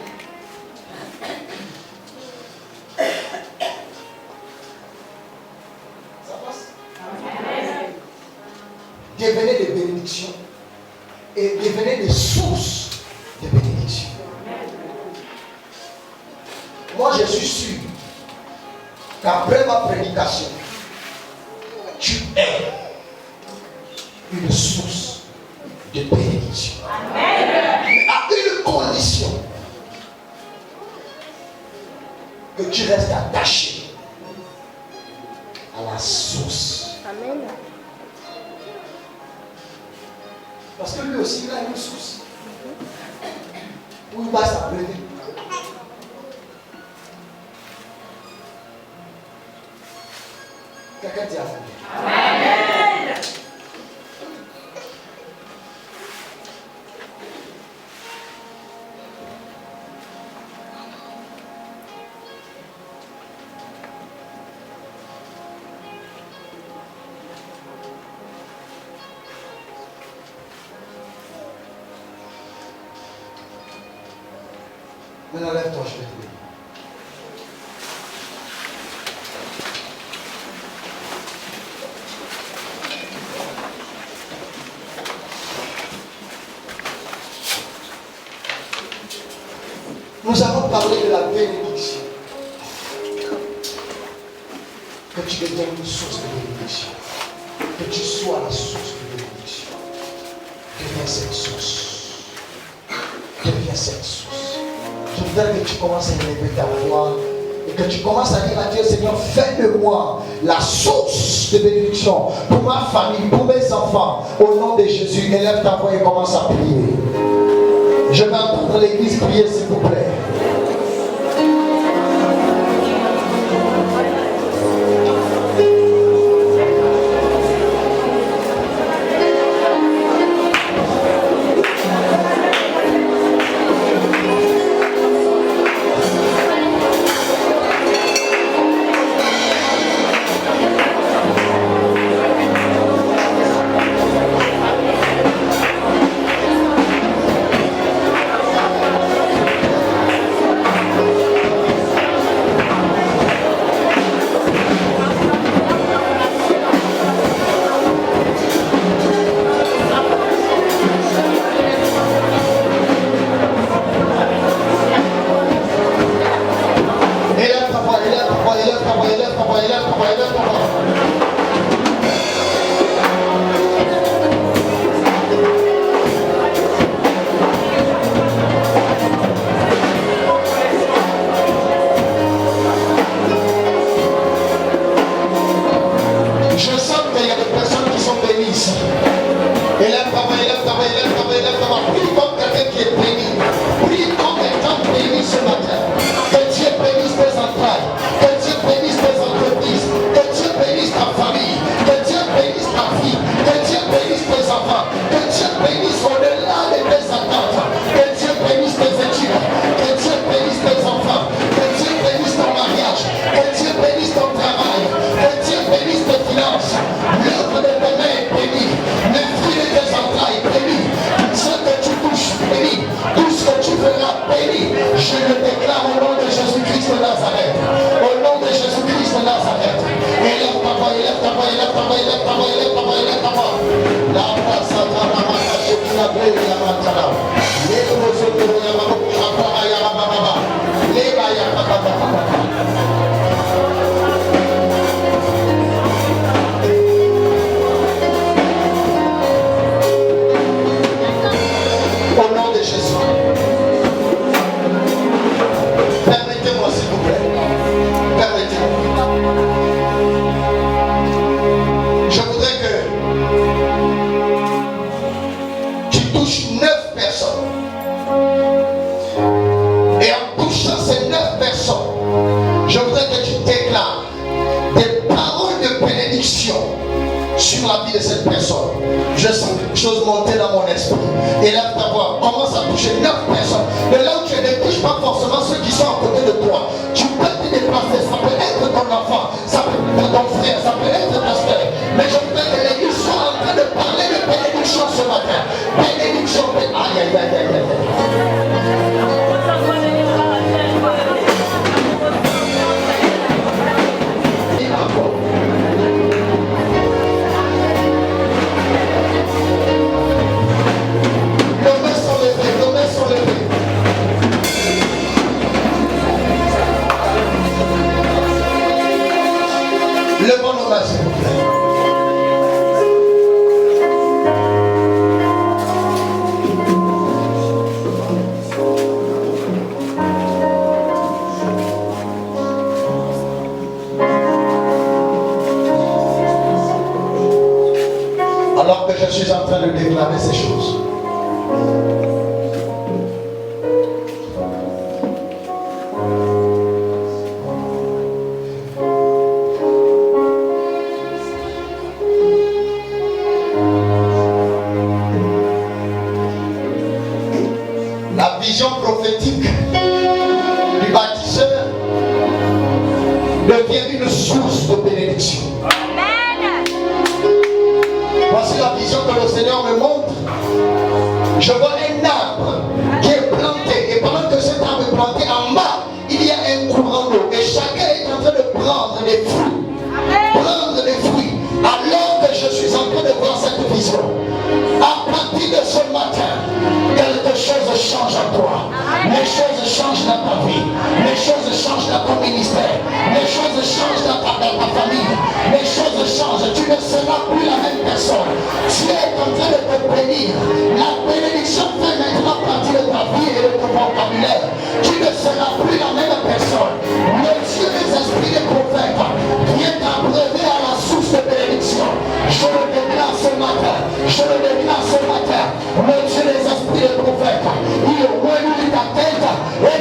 Ça passe? Amen. Devenez des bénédictions et devenez des sources de bénédictions. Moi, je suis sûr qu'après ma prédication, tu es une source de bénédiction. Amen. À une condition, que tu restes attaché à la source. Amen. Parce que lui aussi, il a une source. Où il va s'abreuver. Quelqu'un dit Amen. Amen. Maintenant, lève-toi, je vais te bénir. Nous allons parler de la bénédiction. Que tu deviennes une source de bénédiction. Que tu sois la source de bénédiction. Deviens cette source. Deviens cette source. Je voudrais que tu commences à élever ta voix et que tu commences à dire à Dieu, Seigneur, fais de moi la source de bénédiction pour ma famille, pour mes enfants. Au nom de Jésus, élève ta voix et commence à prier. Je vais entendre l'église prier, s'il vous plaît. Sur la vie de cette personne, je sens quelque chose monter dans mon esprit. Élève ta voix, commence à toucher 9 personnes. De là où tu ne touches pas forcément ceux qui sont à côté de toi. Tu peux te déplacer, ça peut être ton enfant, ça peut être ton frère, ça peut être ta soeur. Mais je voudrais que l'église soit en train de parler de bénédiction ce matin. Bénédiction, aïe aïe aïe aïe aïe. Levons nos mains. Alors que je suis en train de déclarer ces choses, la vision prophétique du bâtisseur devient une source de bénédiction. Voici la vision que le Seigneur me montre. Je vois un arbre qui est planté. Et pendant que cet arbre est planté, en bas, il y a un courant d'eau. Et chacun est en train de prendre des fruits. Prendre des fruits. Alors que je suis en train de voir cette vision, à partir de ce matin, quelque chose change en toi. Les choses changent dans ta vie. Les choses changent dans ton ministère. Les choses changent dans ta famille. Les choses changent. Tu ne seras plus la même personne. Tu es en train de te bénir. La bénédiction fait maintenant partie de ta vie et de ton vocabulaire. Tu ne seras plus la même personne. Le Dieu des esprits des prophètes vient t'abreuver à la source de bénédiction. Je le déclare ce matin. Je le déclare ce matin. Le Dieu des esprits des prophètes, il renoue ta tête et